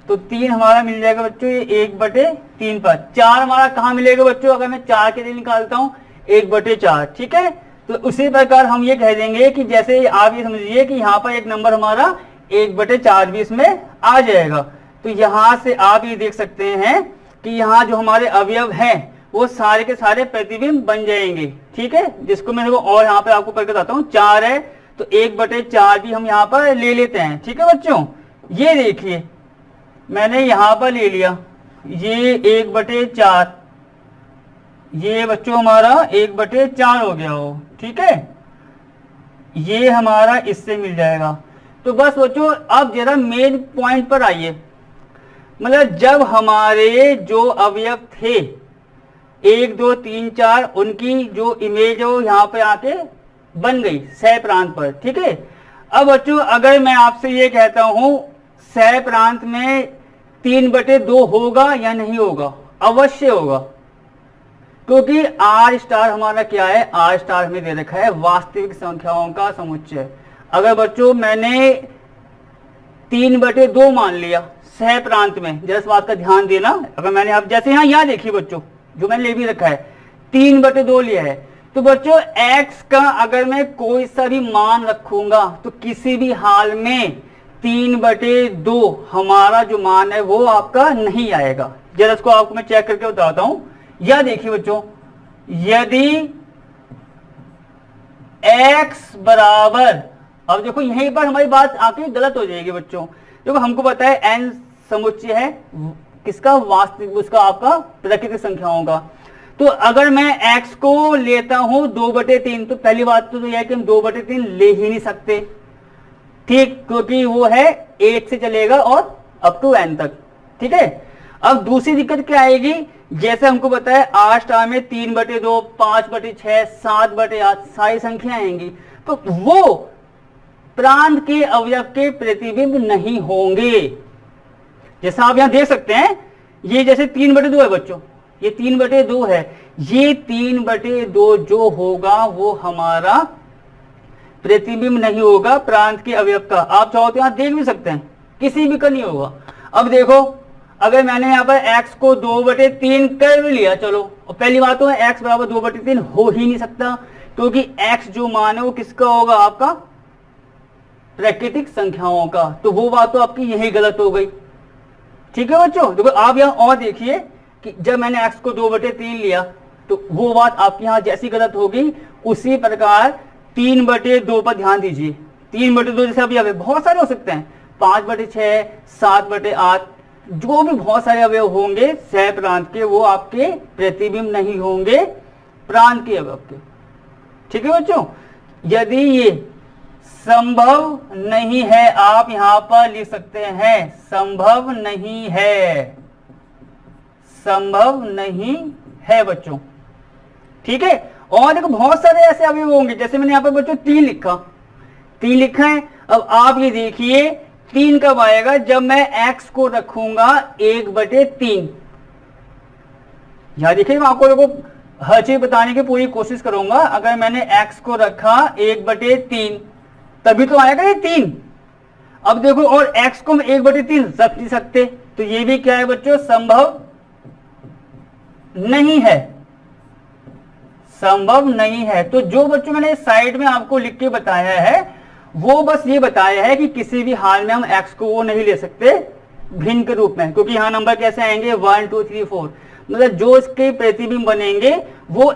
तो 3 हमारा मिल जाएगा बच्चों ये 1/3 पर। 4 हमारा कहाँ मिलेगा बच्चों, अगर मैं 4 के लिए निकालता हूँ 1/4, ठीक है। तो उसी प्रकार हम ये कह देंगे कि जैसे आप ये समझिए कि यहाँ पर एक नंबर हमारा 1/4 भी इसमें आ जाएगा। तो यहाँ से आप ये देख सकते हैं कि यहाँ जो हमारे अवयव हैं वो सारे के सारे प्रतिबिंब बन जाएंगे, ठीक है। जिसको मैं और यहाँ पे आपको करके बताता हूँ, 4 है तो 1/4 भी हम यहाँ पर ले लेते हैं, ठीक है बच्चों। ये देखिए मैंने यहां पर ले लिया ये 1/4, ये बच्चों हमारा 1/4 हो गया हो, ठीक है। ये हमारा इससे मिल जाएगा। तो बस बच्चों अब जरा मेन पॉइंट पर आइए, मतलब जब हमारे जो अवयव थे 1, 2, 3, 4 उनकी जो इमेज है वो यहाँ पे आके बन गई सह प्रांत पर, ठीक है। अब बच्चों अगर मैं आपसे ये कहता हूं सह प्रांत में 3/2 होगा या नहीं होगा, अवश्य होगा, क्योंकि आर स्टार हमारा क्या है, आर स्टार हमें दे रखा है वास्तविक संख्याओं का समुच्चय। अगर बच्चों मैंने 3/2 मान लिया सह प्रांत में, जरा इस बात का ध्यान देना, अगर मैंने आप जैसे यहाँ देखिए बच्चों जो मैंने ले भी रखा है 3/2 लिया है, तो बच्चों x का अगर मैं कोई सा भी मान रखूंगा तो किसी भी हाल में 3/2 हमारा जो मान है वो आपका नहीं आएगा। जरा इसको आपको मैं चेक करके बताता हूं। या देखिए बच्चों यदि x बराबर, अब देखो यहीं पर हमारी बात आके गलत हो जाएगी बच्चों। देखो हमको पता है n समुच्चय है किसका, वास्तविक उसका आपका प्राकृतिक संख्याओं का। तो अगर मैं x को लेता हूं 2/3, तो पहली बात तो यह है कि हम 2/3 ले ही नहीं सकते, ठीक, क्योंकि वो है 8 से चलेगा और अप टू n तक। ठीक है, अब दूसरी दिक्कत क्या आएगी, जैसे हमको पता है 8 स्टार में 3/2, 5/6, 7/8 सारी संख्या आएंगी, तो वो प्रांत के अवयव के प्रतिबिंब नहीं होंगे। जैसा आप यहां देख सकते हैं, ये जैसे 3/2 है बच्चों, ये 3/2 है, ये 3/2 जो होगा वो हमारा प्रतिबिंब नहीं होगा प्रांत के अवयव का। आप चाहो तो यहां देख भी सकते हैं, किसी भी का नहीं होगा। अब देखो, अगर मैंने यहाँ पर x को 2/3 कर लिया, चलो, और पहली बात तो है x बराबर 2/3 हो ही नहीं सकता, क्योंकि x जो मान है वो किसका होगा, आपका प्राकृतिक संख्याओं का, तो वो बात तो आपकी यही गलत हो गई। ठीक है बच्चों, देखो आप यहाँ और देखिए कि जब मैंने x को 2/3 लिया तो वो बात आपकी यहाँ जैसी गलत होगी, उसी प्रकार 3/2 पर ध्यान दीजिए। 3/2 जैसे अभी अवयव बहुत सारे हो सकते हैं, 5/6, 7/8, जो भी बहुत सारे अवयव होंगे सह प्रांत के, वो आपके प्रतिबिंब नहीं होंगे प्रांत के अवयव के। ठीक है बच्चों, यदि ये संभव नहीं है, आप यहां पर लिख सकते हैं संभव नहीं है, संभव नहीं है बच्चों। ठीक है, और देखो बहुत सारे ऐसे अवयव होंगे, जैसे मैंने यहां पर बच्चों 3 लिखा है। अब आप ये देखिए 3 कब आएगा, जब मैं x को रखूंगा 1/3। यहां देखिए, मैं आपको देखो हर चीज बताने की पूरी कोशिश करूंगा। अगर मैंने x को रखा 1/3 तभी तो आएगा ये 3। अब देखो, और x को हम 1/3 रख नहीं सकते, तो ये भी क्या है बच्चों, संभव नहीं है, संभव नहीं है। तो जो बच्चों मैंने साइड में आपको लिख के बताया है, वो बस ये बताया है कि किसी भी हाल में हम x को वो नहीं ले सकते भिन्न के रूप में, क्योंकि यहां नंबर कैसे आएंगे 1 2 3 4, मतलब जो इसके प्रतिबिंब बनेंगे वो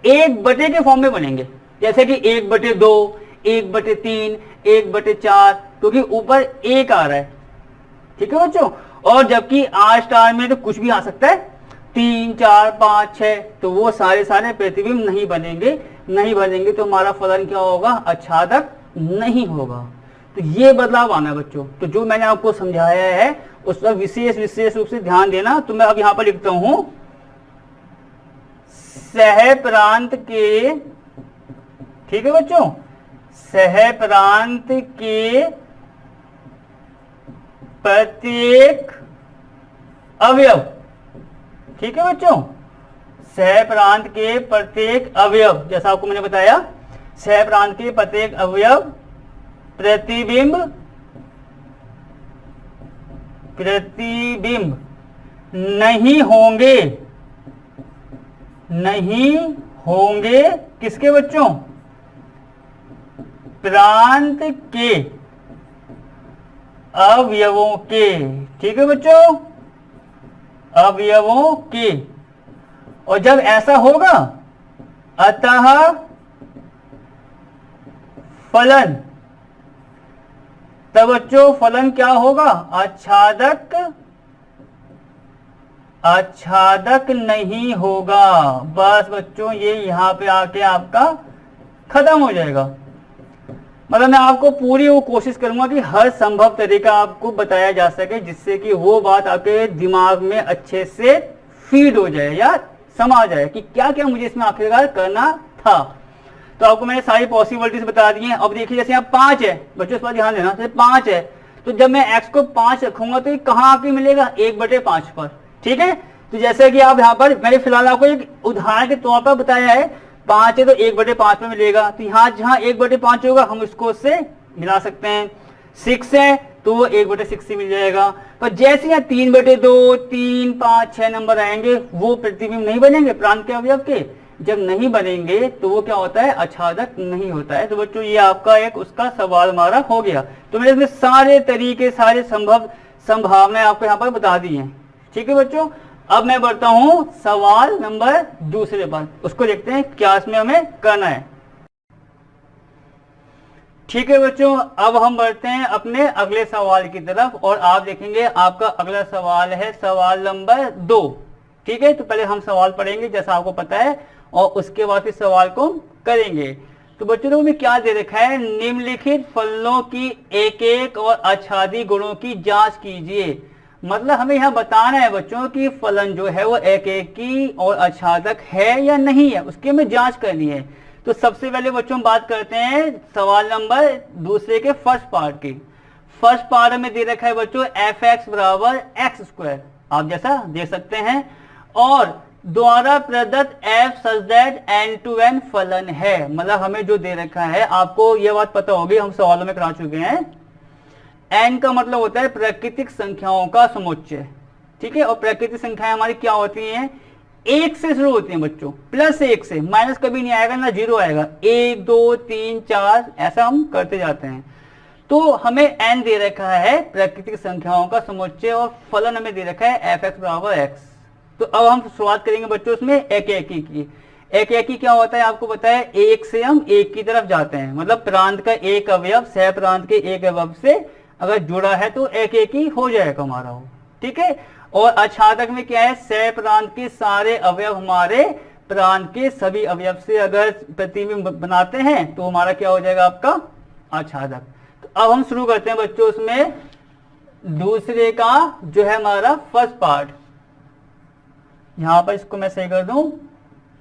1/, के फॉर्म में बनेंगे, जैसे कि 1/2, 1/3, 1/4, क्योंकि ऊपर 1 आ रहा है। ठीक है बच्चों, और जबकि R स्टार में तो कुछ भी आ सकता है, 3 4 5 6, तो वो सारे प्रतिबिंब नहीं बनेंगे, तो हमारा फलन क्या होगा, आच्छादक नहीं होगा। तो ये बदलाव आना है बच्चों। तो जो मैंने आपको समझाया है उस पर विशेष रूप से ध्यान देना। तो मैं अब यहां पर लिखता हूं सह प्रांत के, ठीक है बच्चों, सह प्रांत के प्रत्येक अवयव, ठीक है बच्चों, सह प्रांत के प्रत्येक अवयव, जैसा आपको मैंने बताया, सह प्रांत के प्रत्येक अवयव प्रतिबिंब नहीं होंगे किसके बच्चों, प्रांत के अवयवों के। ठीक है बच्चों, अवयवों के। और जब ऐसा होगा, अतः फलन, तब बच्चों फलन क्या होगा, आच्छादक नहीं होगा। बस बच्चों ये यहां पे आके आपका खत्म हो जाएगा। मतलब मैं आपको पूरी वो कोशिश करूंगा कि हर संभव तरीका आपको बताया जा सके, जिससे कि वो बात आपके दिमाग में अच्छे से फीड हो जाए या समा जाए कि क्या क्या मुझे इसमें आखिरकार करना था। तो आपको मैंने सारी पॉसिबिलिटीज बता दी हैं। अब देखिए, जैसे यहाँ 5 है बच्चों, इस पर ध्यान देना, जैसे 5 है, तो जब मैं x को 5 रखूंगा तो ये कहाँ आके मिलेगा, 1/5 पर। ठीक है, तो जैसे कि आप यहाँ पर, मैंने फिलहाल आपको एक उदाहरण के तौर पर बताया है, 5 है तो 1/5 में मिलेगा। तो यहाँ जहाँ 1/5 होगा हम इसको उससे मिला सकते हैं। 6 है तो वो 1/6 से मिल जाएगा। पर जैसे यहाँ 3/2, 3 5 6 नंबर आएंगे, वो प्रतिबिंब नहीं बनेंगे प्रांत के अवयव के। जब नहीं बनेंगे तो वो क्या होता है, आच्छादक नहीं होता है। तो बच्चों ये आपका एक उसका सवाल हमारा हो गया। तो मैंने इसमें सारे तरीके, सारे संभावनाएं आपको यहाँ पर बता दी हैं। ठीक है बच्चों, अब मैं बढ़ता हूं सवाल नंबर 2 पर, उसको देखते हैं क्या इसमें हमें करना है। ठीक है बच्चों, अब हम बढ़ते हैं अपने अगले सवाल की तरफ, और आप देखेंगे आपका अगला सवाल है सवाल नंबर 2। ठीक है, तो पहले हम सवाल पढ़ेंगे जैसा आपको पता है, और उसके बाद इस सवाल को करेंगे। तो बच्चों देखो में क्या दे रखा है, निम्नलिखित फलनों की एक एक और आच्छादी गुणों की जांच कीजिए। मतलब हमें यहाँ बताना है बच्चों कि फलन जो है वो एक एक की और आच्छादक है या नहीं है, उसकी हमें जांच करनी है। तो सबसे पहले बच्चों हम बात करते हैं सवाल नंबर दूसरे के फर्स्ट पार्ट की। फर्स्ट पार्ट में दे रखा है बच्चों एफ एक्स बराबर एक्स स्क्वायर, आप जैसा देख सकते हैं, और द्वारा प्रदत्त F such that N to N फलन है। मतलब हमें जो दे रखा है, आपको यह बात पता होगी, हम सवालों में करा चुके हैं, एन का मतलब होता है प्राकृतिक संख्याओं का समुच्चय, ठीक है। और प्राकृतिक संख्याएं हमारी क्या होती हैं, एक से शुरू होती हैं बच्चों, प्लस एक से, माइनस कभी नहीं आएगा ना जीरो आएगा, 1 2 3 4 ऐसा हम करते जाते हैं। तो हमें एन दे रखा है प्राकृतिक संख्याओं का समुच्चय और फलन हमें दे रखा है एफ एक्स बराबर एक्स। तो अब हम शुरुआत करेंगे बच्चों इसमें एक एकी की। एक एकी क्या होता है आपको पता है, एक से हम एक की तरफ जाते हैं, मतलब प्रांत का एक अवयव सह प्रांत के एक अवयव से अगर जुड़ा है तो एक एकी हो जाएगा हमारा हो, ठीक है। और आच्छादक में क्या है, सह प्रांत के सारे अवयव हमारे प्रांत के सभी अवयव से अगर प्रतिबिंब बनाते हैं तो हमारा क्या हो जाएगा आपका आच्छादक। तो अब हम शुरू करते हैं बच्चों उसमें दूसरे का जो है हमारा फर्स्ट पार्ट। यहां पर इसको मैं सही कर दूं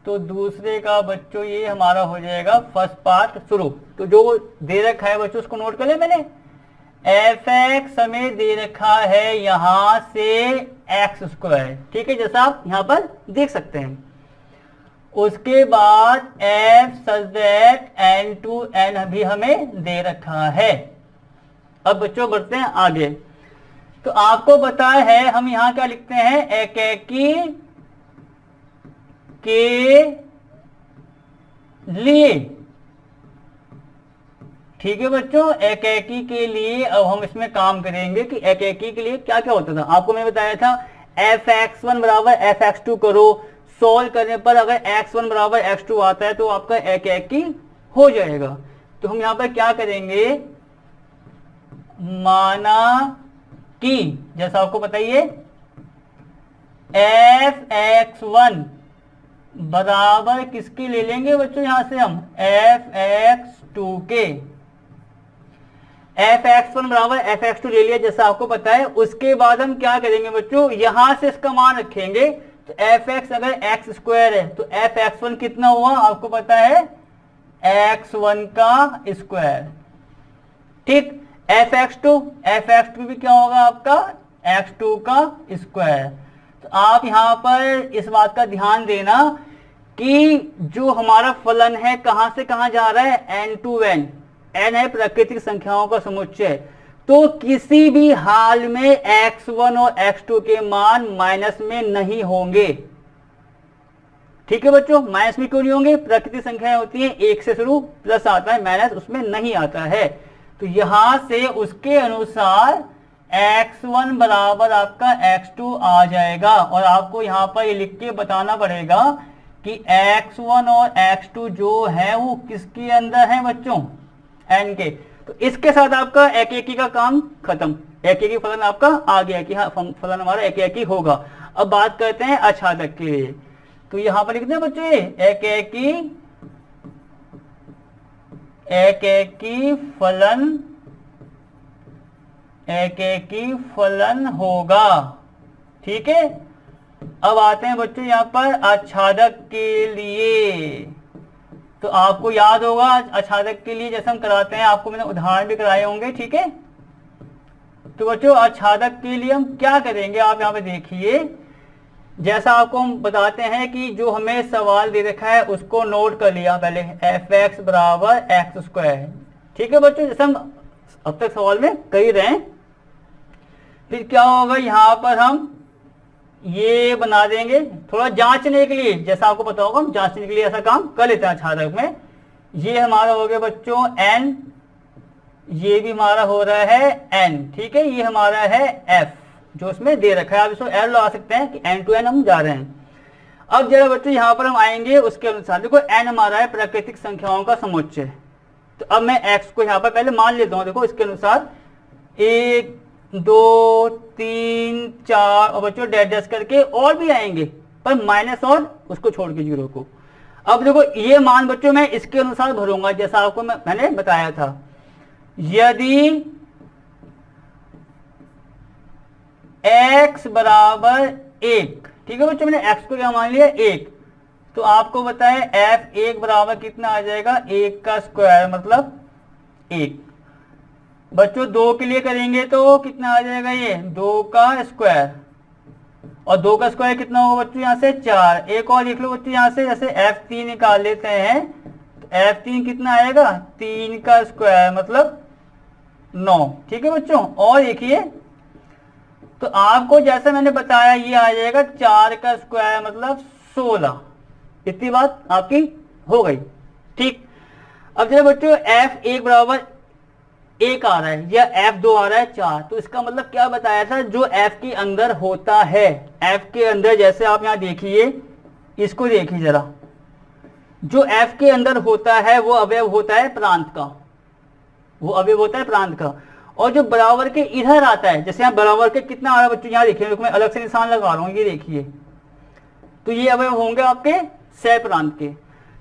तो दूसरे का बच्चों ये हमारा हो जाएगा फर्स्ट पार्ट शुरू। तो जो दे रखा है बच्चों उसको नोट कर ले, मैंने एफ एक्स हमें दे रखा है यहां से एक्स स्क्वायर, ठीक है, जैसा आप यहां पर देख सकते हैं। उसके बाद F such that N to N भी हमें दे रखा है। अब बच्चों बढ़ते हैं आगे। तो आपको पता है हम यहां क्या लिखते हैं, एक एकी के लिए, ठीक है बच्चों, एक एकी के लिए। अब हम इसमें काम करेंगे कि एक एकी के लिए क्या क्या होता था। आपको मैं बताया था एफ एक्स वन बराबर एफ एक्स टू करो, सोल्व करने पर अगर x1 बराबर x2 आता है तो आपका एक एकी हो जाएगा। तो हम यहां पर क्या करेंगे, माना कि जैसा आपको बताइए एफ एक्स वन बराबर किसकी ले लेंगे बच्चों, यहां से हम एफ एक्स टू के, एफ एक्स वन बराबर एफ एक्स टू ले लिया जैसा आपको पता है। उसके बाद हम क्या करेंगे बच्चों, यहां से इसका मान रखेंगे। तो एफ एक्स अगर एक्स स्क्वायर है तो एफ एक्स वन कितना हुआ आपको पता है, एक्स वन का स्क्वायर, ठीक। एफ एक्स टू भी क्या होगा आपका एक्स टू का स्क्वायर। तो आप यहां पर इस बात का ध्यान देना कि जो हमारा फलन है कहां से कहां जा रहा है, एन टू एन, एन है प्राकृतिक संख्याओं का समुच्चय। तो किसी भी हाल में x1 और x2 के मान माइनस में नहीं होंगे, ठीक है बच्चों। माइनस में क्यों नहीं होंगे, प्राकृतिक संख्याएं होती हैं एक से शुरू, प्लस आता है, माइनस उसमें नहीं आता है। तो यहां से उसके अनुसार x1 बराबर आपका x2 आ जाएगा। और आपको यहां पर ये लिख के बताना पड़ेगा कि x1 और x2 जो है वो किसके अंदर है बच्चों, n के। तो इसके साथ आपका एक एकी का काम खत्म, एक एकी फलन आपका आ गया कि हाँ फलन हमारा एक एकी होगा। अब बात करते हैं आच्छादक के लिए। तो यहां पर लिखते हैं बच्चों एक एकी फलन होगा, ठीक है। अब आते हैं बच्चों यहां पर आच्छादक के लिए। तो आपको याद होगा आच्छादक के लिए जैसे हम कराते हैं, आपको मैंने उदाहरण भी कराए होंगे, ठीक है। तो बच्चों आच्छादक के लिए हम क्या करेंगे, आप यहाँ पे देखिए, जैसा आपको हम बताते हैं कि जो हमें सवाल दे रखा है उसको नोट कर लिया पहले, एफ एक्स बराबर एक्स स्क्वायर, ठीक है बच्चों, जैसे हम अब तक सवाल में कर ही रहे हैं। फिर क्या होगा, यहाँ पर हम ये बना देंगे थोड़ा जांचने के लिए, जैसा आपको पता होगा हम जांचने के लिए ऐसा काम कर लेते हैं आच्छादक में। ये हमारा हो गया बच्चों n, ये भी हमारा हो रहा है n, ठीक है। ये हमारा है f जो उसमें दे रखा है, आप इसको एल लगा सकते हैं कि n टू n हम जा रहे हैं। अब जरा बच्चों यहाँ पर हम आएंगे उसके अनुसार, देखो n हमारा है प्राकृतिक संख्याओं का समुच्चय। तो अब मैं x को यहाँ पर पहले मान लेता हूँ, देखो इसके अनुसार 1 2 3 4 और बच्चों डैश डैश करके और भी आएंगे पर माइनस और उसको छोड़ के जीरो को। अब देखो ये मान बच्चों मैं इसके अनुसार भरूंगा जैसा आपको मैंने बताया था। यदि x बराबर 1, ठीक है बच्चों, मैंने x को क्या मान लिया 1, तो आपको बताए f1 बराबर कितना आ जाएगा 1 का स्क्वायर मतलब 1। बच्चों 2 के लिए करेंगे तो कितना आ जाएगा ये 2 का स्क्वायर, और 2 का स्क्वायर कितना होगा बच्चों यहाँ से 4। एक और लिख लो बच्चों यहाँ से, जैसे f3 निकाल लेते हैं तो f3 कितना आएगा 3 का स्क्वायर मतलब 9, ठीक है बच्चों। और देखिए तो आपको जैसे मैंने बताया ये आ जाएगा 4 का स्क्वायर मतलब 16। इतनी बात आपकी हो गई, ठीक। अब जब बच्चों f1 बराबर 1 आ रहा है या f2 आ रहा है 4, तो इसका मतलब क्या बताया था, जो f के अंदर होता है, f के अंदर जैसे आप यहां देखिए, इसको देखिए जरा, जो f के अंदर होता है वो अवयव होता है प्रांत का, वो अवयव होता है प्रांत का। और जो बराबर के इधर आता है, जैसे यहाँ बराबर के कितना आ रहा है बच्चों, यहाँ देखिए मैं अलग से निशान लगा रहा हूँ, ये देखिए, तो ये अवयव होंगे आपके सह प्रांत के।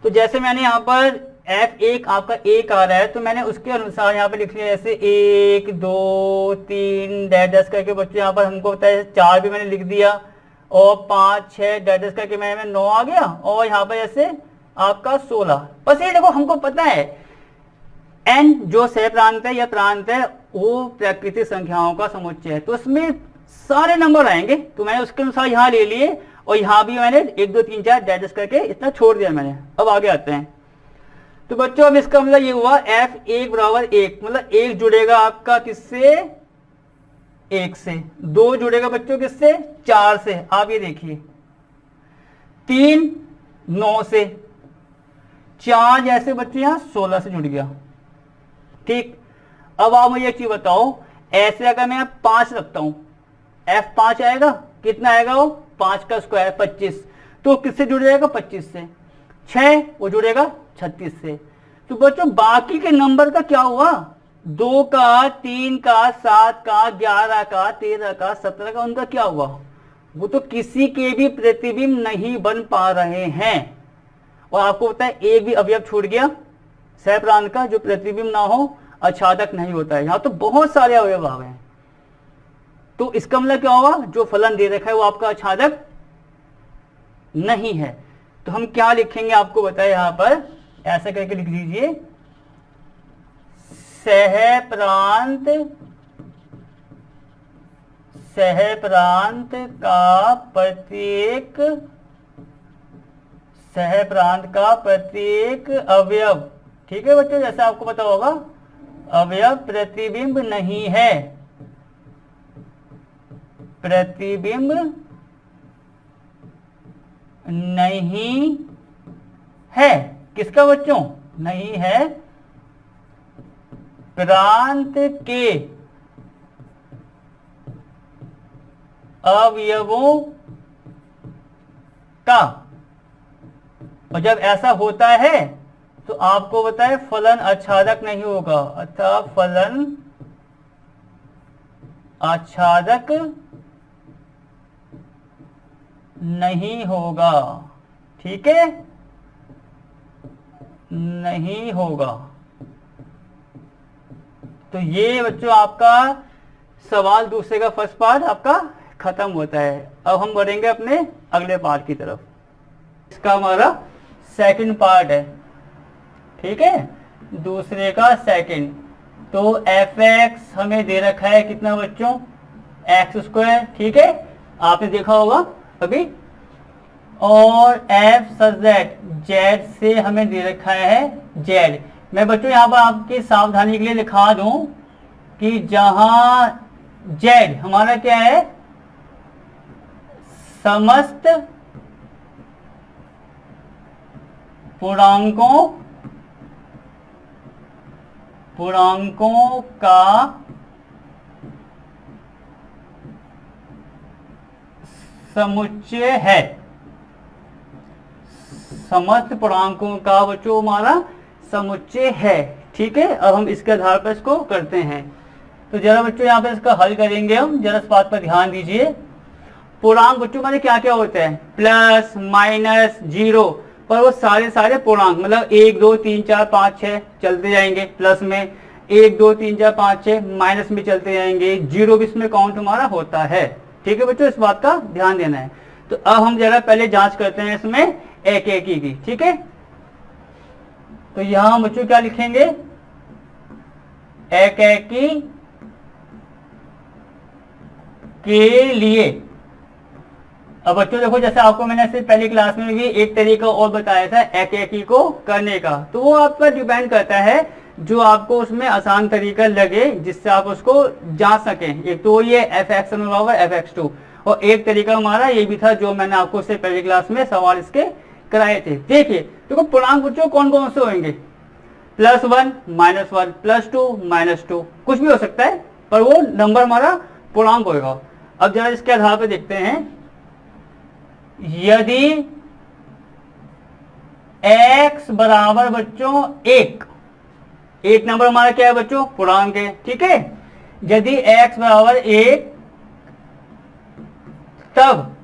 तो जैसे मैंने यहाँ पर f1 आपका 1 आ रहा है, तो मैंने उसके अनुसार यहाँ पे लिख लिया, जैसे 1 2 3 डैश करके बच्चों यहाँ पर हमको बताया 4 भी मैंने लिख दिया, और 5 6 डैश करके मैंने 9 आ गया, और यहाँ पर जैसे आपका 16। बस ये देखो हमको पता है n जो सह प्रांत है या प्रांत है वो प्राकृतिक संख्याओं का समुच्चय है, तो उसमें सारे नंबर आएंगे, तो मैंने उसके अनुसार यहाँ ले लिए, और यहाँ भी मैंने 1 2 3 4 डैश करके इतना छोड़ दिया मैंने। अब आगे आते हैं, तो बच्चों अब इसका मतलब ये हुआ f1 बराबर 1, मतलब 1 जुड़ेगा आपका किससे 1 से, 2 जुड़ेगा बच्चों किससे 4 से, आप ये देखिए, 3 9 से, 4 जैसे बच्चों यहाँ 16 से जुड़ गया, ठीक। अब आप मुझे एक चीज बताओ, ऐसे अगर मैं 5 रखता हूं, f5 आएगा, कितना आएगा वो 5 का स्क्वायर 25, तो किससे जुड़ जाएगा 25 से, 6 वो जुड़ेगा 36 से। तो बच्चों बाकी के नंबर का क्या हुआ, 2 का 3 का 7 का 11 का 13 का 17 का, उनका क्या हुआ, वो तो किसी के भी प्रतिबिंब नहीं बन पा रहे हैं। और आपको पता है एक भी अवयव छूट गया सह प्रांत का जो प्रतिबिंब ना हो, आच्छादक नहीं होता है। यहां तो बहुत सारे अवयव आ गए हैं, तो इसका मतलब क्या होगा, जो फलन दे रखा है वो आपका आच्छादक नहीं है। तो हम क्या लिखेंगे आपको बताए, यहां पर ऐसा करके लिख दीजिए, सह प्रांत का प्रत्येक अवयव, ठीक है बच्चों, जैसे आपको पता होगा अवयव प्रतिबिंब नहीं है, प्रतिबिंब नहीं है, किसका बच्चों नहीं है, प्रांत के अवयवों का। और जब ऐसा होता है तो आपको बताए फलन आच्छादक नहीं होगा, अर्थात फलन आच्छादक नहीं होगा, ठीक है, नहीं होगा। तो ये बच्चों आपका सवाल दूसरे का फर्स्ट पार्ट आपका खत्म होता है। अब हम बढ़ेंगे अपने अगले पार्ट की तरफ, इसका हमारा सेकंड पार्ट है, ठीक है, दूसरे का सेकंड। तो f(x) हमें दे रखा है कितना बच्चों x², ठीक है, आपने देखा होगा अभी, और f सच दैट z से हमें दे रखा है z। मैं बच्चों यहाँ पर आपकी सावधानी के लिए लिखा दूं कि जहां z हमारा क्या है, समस्त पूर्णांकों का समुच्चय है, समस्त पूर्णांकों का बच्चों हमारा समुच्चय है, ठीक है। अब हम इसके आधार पर इसको करते हैं, तो जरा बच्चों यहाँ पे इसका हल करेंगे हम, जरा इस बात पर ध्यान दीजिए। पूर्णांक बच्चों माने क्या क्या होता है, प्लस माइनस जीरो, पर वो सारे पूर्णांक, मतलब 1 2 3 4 5 6 चलते जाएंगे, प्लस में 1 2 3 4 5 6, माइनस में चलते जाएंगे, जीरो भी इसमें काउंट हमारा होता है। ठीक है बच्चों, इस बात का ध्यान देना है। तो अब हम जरा पहले जांच करते हैं इसमें एक एक की। ठीक है, तो यहां बच्चों क्या लिखेंगे, एक के लिए। अब बच्चों देखो, जैसे आपको मैंने से पहली क्लास में भी एक तरीका और बताया था एक को करने का, तो वो आपका डिपेंड करता है जो आपको उसमें आसान तरीका लगे, जिससे आप उसको जांच सकें। एक तो ये fx1 बराबर fx2, और एक तरीका हमारा ये भी था जो मैंने आपको उससे पहली क्लास में सवाल इसके कराए थे। देखिए देखो, पूर्णांक बच्चों कौन कौन से होंगे, +1 -1 +2 -2, कुछ भी हो सकता है, पर वो नंबर हमारा पूर्णांक होगा। अब जरा इसके आधार पर देखते हैं, यदि x बराबर बच्चों एक नंबर हमारा क्या है बच्चों, पूर्णांक है। ठीक है, यदि x बराबर 1, तब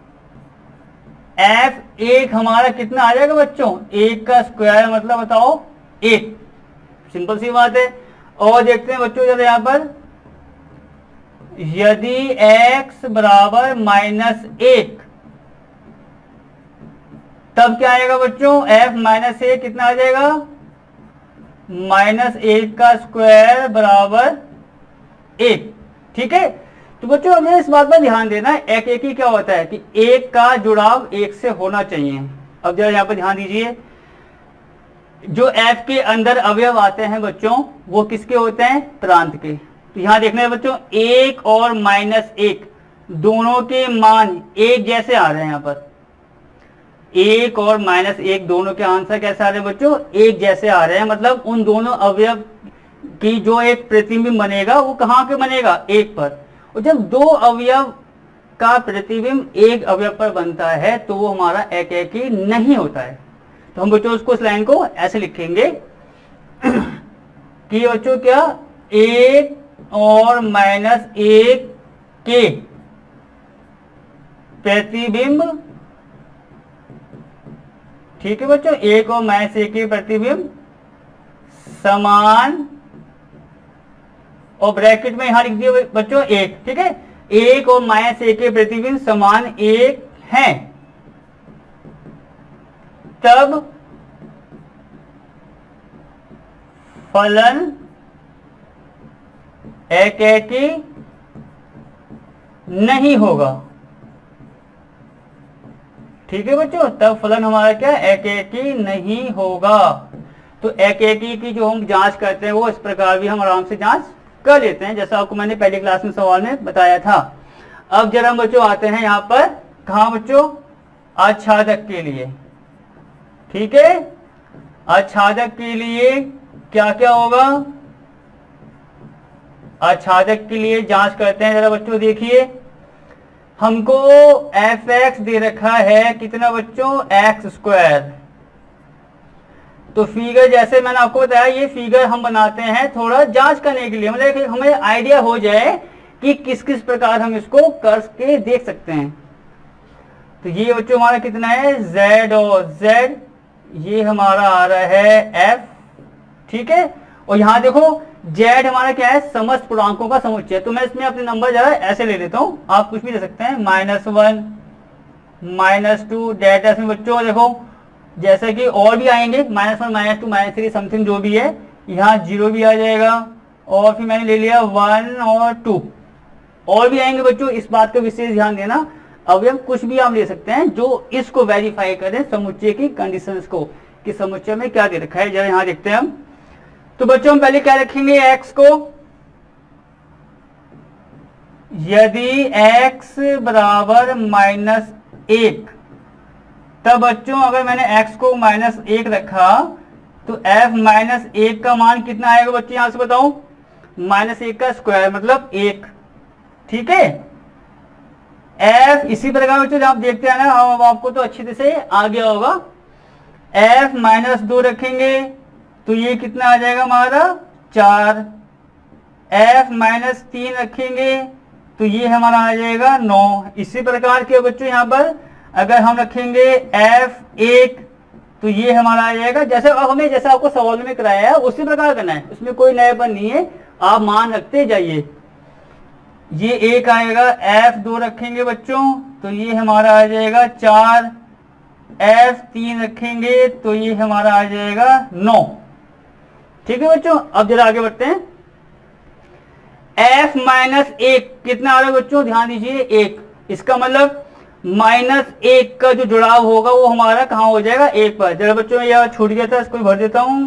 f1 हमारा कितना आ जाएगा बच्चों, 1 का स्क्वायर मतलब बताओ 1, सिंपल सी बात है। और देखते हैं बच्चों जरा यहां पर, यदि x बराबर -1, तब क्या आएगा बच्चों, f-1 कितना आ जाएगा, -1 का स्क्वायर बराबर 1। ठीक है, तो बच्चों हमें इस बात पर ध्यान देना है, एक ही क्या होता है कि 1 का जुड़ाव 1 से होना चाहिए। अब जरा यहाँ पर ध्यान दीजिए, जो f के अंदर अवयव आते हैं बच्चों, वो किसके होते हैं, प्रांत के। तो यहां देखना है बच्चों, 1 और -1 दोनों के मान एक जैसे आ रहे हैं। यहाँ पर 1 और -1 दोनों के आंसर कैसे आ रहे हैं बच्चों, एक जैसे आ रहे हैं। मतलब उन दोनों अवयव की जो एक प्रतिबिंब बनेगा वो कहाँ पे बनेगा, 1 पर। और जब दो अवयव का प्रतिबिंब एक अवयव पर बनता है तो वो हमारा एकेकी नहीं होता है। तो हम बच्चों उसको, इस लाइन को ऐसे लिखेंगे कि बच्चों क्या, 1 और -1 के प्रतिबिंब, ठीक है बच्चों, 1 और -1 के प्रतिबिंब समान, और ब्रैकेट में यहां लिख दिया बच्चों 1। ठीक है, 1 और -1 के प्रतिबिंब समान 1 हैं, तब फलन एकेकी नहीं होगा। ठीक है बच्चों, तब फलन हमारा क्या, एकेकी नहीं होगा। तो एकेकी की जो हम जांच करते हैं वो इस प्रकार भी हम आराम से जांच कर लेते हैं, जैसा आपको मैंने पहली क्लास में सवाल में बताया था। अब जरा हम बच्चों आते हैं यहाँ पर, कहाँ बच्चों, आच्छादक के लिए। ठीक है, आच्छादक के लिए क्या क्या होगा, आच्छादक के लिए जांच करते हैं। जरा बच्चों देखिए, हमको fx दे रखा है कितना बच्चों, x²। तो फिगर जैसे मैंने आपको बताया, ये फिगर हम बनाते हैं थोड़ा जांच करने के लिए, मतलब हमें आइडिया हो जाए कि किस किस प्रकार हम इसको करके देख सकते हैं। तो ये बच्चों हमारा कितना है, z और z, ये हमारा आ रहा है f। ठीक है, और यहां देखो z हमारा क्या है, समस्त पूर्णांकों का समुच्चय। तो मैं इसमें अपने नंबर जरा ऐसे ले लेता हूं, आप कुछ भी ले सकते हैं, -1 -2 डैश में बच्चों देखो, जैसे कि और भी आएंगे, -1 -2 -3 समथिंग जो भी है, यहाँ 0 भी आ जाएगा, और फिर मैंने ले लिया 1 और 2, और भी आएंगे बच्चों। इस बात का विशेष ध्यान देना, अवयव कुछ भी आप ले सकते हैं जो इसको वेरीफाई करें समुच्चय की कंडीशंस को, कि समुच्चय में क्या दे रखा है। जरा यहाँ देखते हैं हम। तो बच्चों हम पहले क्या रखेंगे, x को, यदि x बराबर -1, तब बच्चों अगर मैंने x को -1 रखा तो f-1 का मान कितना आएगा बच्चों, यहां से बताओ, -1 का स्क्वायर मतलब 1। ठीक है, f इसी प्रकार बच्चों आप देखते हैं ना, अब आपको तो अच्छी तरह से आ गया होगा। f-2 रखेंगे तो ये कितना आ जाएगा हमारा 4, f-3 रखेंगे तो ये हमारा आ जाएगा 9। इसी प्रकार के बच्चों यहाँ पर अगर हम रखेंगे f1 तो ये हमारा आ जाएगा, जैसे अब हमें जैसे आपको सवाल में कराया है उसी प्रकार करना है, उसमें कोई नयापन नहीं है, आप मान रखते जाइए। ये एक आएगा, F2 रखेंगे बच्चों तो ये हमारा आ जाएगा 4, F3 रखेंगे तो ये हमारा आ जाएगा 9। ठीक है बच्चों, अब जरा आगे बढ़ते हैं। F-1 कितना आ रहा है बच्चों, ध्यान दीजिए 1, इसका मतलब -1 का जो जुड़ाव होगा वो हमारा कहाँ हो जाएगा, 1 पर। जरा बच्चों यह छूट गया था, इसको भर देता हूं।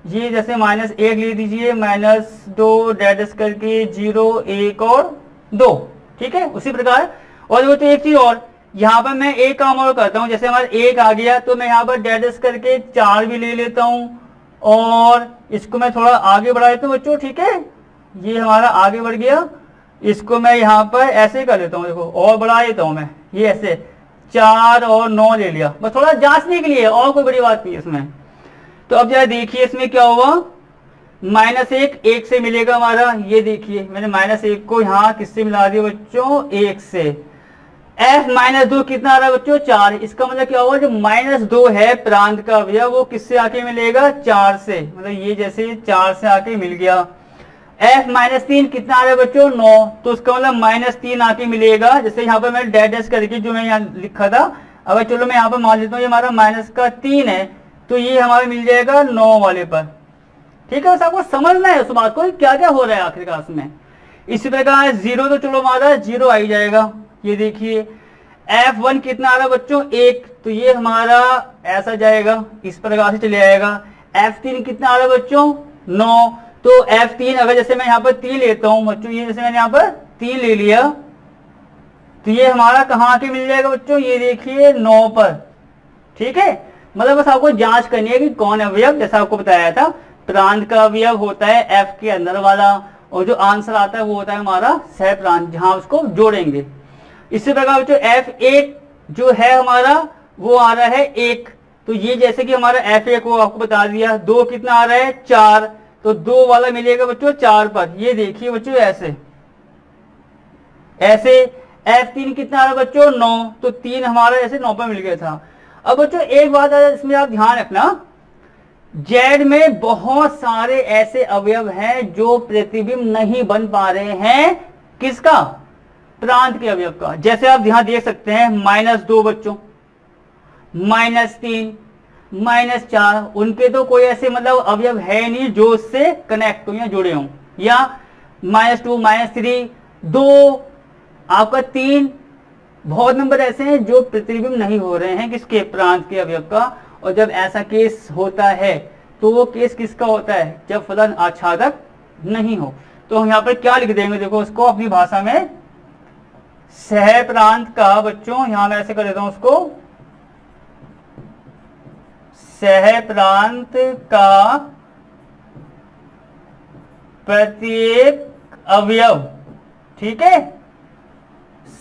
ये जैसे -1 ले दीजिए, -2 डैश करके 0, 1 और 2। ठीक है, उसी प्रकार। और वो तो एक चीज और, यहाँ पर मैं एक काम और करता हूँ, जैसे हमारा 1 आ गया तो मैं यहाँ पर डैश करके 4 भी ले लेता हूँ और इसको मैं थोड़ा आगे बढ़ा देता हूँ बच्चों। ठीक है, ये हमारा आगे बढ़ गया, इसको मैं यहाँ पर ऐसे कर लेता हूँ, देखो और बढ़ा देता हूँ मैं, ये ऐसे 4 और 9 ले लिया, बस थोड़ा जांचने के लिए, और कोई बड़ी बात नहीं है इसमें। तो अब जरा देखिए इसमें क्या हुआ, -1 1 से मिलेगा हमारा, ये देखिए मैंने -1 को यहाँ किससे मिला दिया बच्चों, 1 से। F-2 कितना आ रहा है बच्चों, 4, इसका मतलब क्या हुआ, जो -2 है प्रांत का अवयव वो किससे आके मिलेगा, 4 से, मतलब ये जैसे 4 से आके मिल गया। F-3 कितना आ रहा है बच्चों, 9, तो उसका मतलब -3 आके मिलेगा, जैसे यहाँ पर मैं डैश करके जो मैं यहाँ लिखा था, अगर चलो मैं यहाँ पर मान लेता हूँ ये हमारा -3 है, तो ये हमारा मिल जाएगा 9 वाले पर। ठीक है, बस आपको समझना है उस बात को क्या क्या हो रहा है आखिरकार में। इसी प्रकार 0 तो चलो हमारा 0 आ ही जाएगा, ये देखिए। F1 कितना आ रहा है बच्चों, 1, तो ये हमारा ऐसा जाएगा, इस प्रकार से चले आएगा। F3 कितना आ रहा है बच्चों, 9, तो F3 अगर जैसे मैं यहाँ पर 3 लेता हूं बच्चों, ये जैसे मैंने यहाँ पर 3 ले लिया, तो ये हमारा कहाँ आके मिल जाएगा बच्चों, ये देखिए 9 पर। ठीक है, मतलब बस आपको जांच करनी है कि कौन अवयव, जैसा आपको बताया था प्रांत का अवयव होता है F के अंदर वाला, और जो आंसर आता है वो होता है हमारा सह प्रांत, जहां उसको जोड़ेंगे। इसी प्रकार बच्चों F1 जो है हमारा वो आ रहा है 1, तो ये जैसे कि हमारा F1 को आपको बता दिया। 2 कितना आ रहा है, 4, तो 2 वाला मिलेगा बच्चों 4 पर, ये देखिए बच्चों ऐसे ऐसे। F3 कितना आ रहा है बच्चों, 9, तो 3 हमारा ऐसे 9 पर मिल गया था। अब बच्चों एक बात है इसमें आप ध्यान रखना, जेड में बहुत सारे ऐसे अवयव हैं जो प्रतिबिंब नहीं बन पा रहे हैं, किसका, प्रांत के अवयव का। जैसे आप यहां देख सकते हैं -2 बच्चों, -3, -4, उनके तो कोई ऐसे मतलब अवयव है नहीं जो उससे कनेक्ट हो या जुड़े हों, या -2, -3, 2, आपका 3, बहुत नंबर ऐसे हैं जो प्रतिबिंब नहीं हो रहे हैं किसके, प्रांत के अवयव का। और जब ऐसा केस होता है तो वो केस किसका होता है, जब फलन आच्छादक नहीं हो। तो हम यहाँ पर क्या लिख देंगे, देखो उसको अपनी भाषा में सह प्रांत का बच्चों, यहां मैं ऐसे कर देता हूं उसको, सह प्रांत का प्रत्येक अवयव। ठीक है,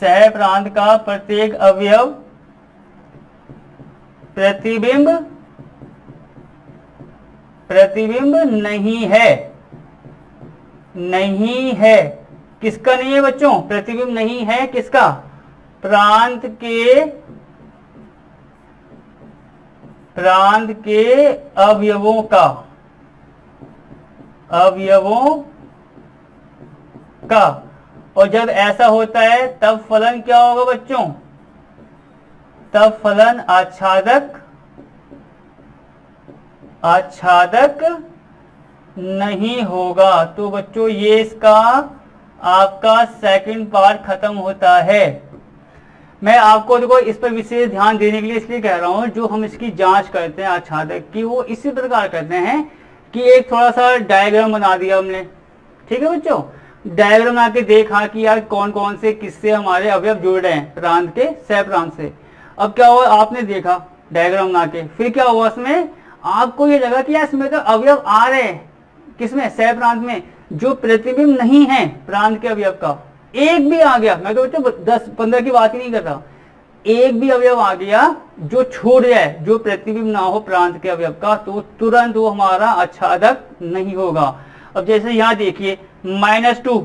सह प्रांत का प्रत्येक अवयव प्रतिबिंब नहीं है, नहीं है, किसका नहीं है बच्चों, प्रतिबिंब नहीं है किसका, प्रांत के अवयवों का, और जब ऐसा होता है तब फलन क्या होगा बच्चों, तब फलन आच्छादक नहीं होगा। तो बच्चों ये इसका आपका सेकंड पार्ट खत्म होता है। मैं आपको देखो इस पर विशेष ध्यान देने के लिए इसलिए कह रहा हूं, जो हम इसकी जांच करते हैं आच्छादक की, वो इसी प्रकार करते हैं कि एक थोड़ा सा डायग्राम बना दिया हमने। ठीक है बच्चों, डायग्राम बना के देखा कि यार कौन कौन से किससे हमारे अवयव जुड़ रहे हैं प्रांत के, सह प्रांत से। अब क्या हुआ, आपने देखा डायग्राम बना के, फिर क्या हुआ उसमें आपको ये लगा कि यार इसमें तो अवयव आ रहे हैं, किसमें, सह प्रांत में, जो प्रतिबिंब नहीं है प्रांत के अवयव का। एक भी आ गया, मैं तो बच्चों 10-15 की बात ही नहीं कर रहा, एक भी अवयव आ गया जो छूट जाए, जो प्रतिबिंब ना हो प्रांत के अवयव का, तो तुरंत वो हमारा आच्छादक नहीं होगा। अब जैसे यहाँ देखिए -2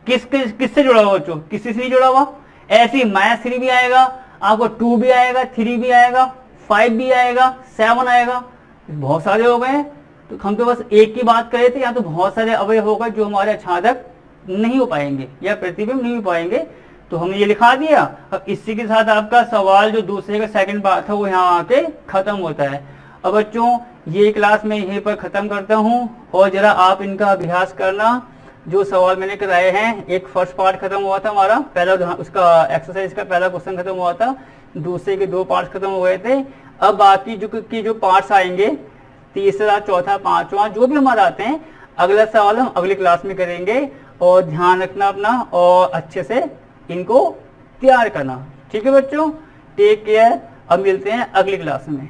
किससे जुड़ा हुआ बच्चों, किसी से नहीं जुड़ा हुआ, ऐसे ही -3 भी आएगा, आपको 2 भी आएगा, 3 भी आएगा, 5 भी आएगा, 7 आएगा, बहुत सारे हो गए। तो हम तो बस एक की बात कर रहे थे, यहाँ तो बहुत सारे अवयव होगा जो हमारे आच्छादक नहीं हो पाएंगे या प्रतिबिंब नहीं हो पाएंगे। तो हमने ये लिखा दिया। अब इसी के साथ आपका सवाल जो दूसरे का सेकंड पार्ट था वो यहाँ आके खत्म होता है। अब बच्चों ये क्लास मैं यहीं पर खत्म करता हूँ, और जरा आप इनका अभ्यास करना। जो सवाल मैंने कराए हैं, एक फर्स्ट पार्ट खत्म हुआ था हमारा, पहला उसका एक्सरसाइज का पहला क्वेश्चन खत्म हुआ था, दूसरे के 2 पार्ट खत्म हुए थे। अब बाकी जो पार्ट्स आएंगे, तीसरा, चौथा, पांचवा, जो भी हमारे आते हैं, अगला सवाल हम अगली क्लास में करेंगे। और ध्यान रखना अपना, और अच्छे से इनको तैयार करना। ठीक है बच्चों, टेक केयर। अब मिलते हैं अगली क्लास में।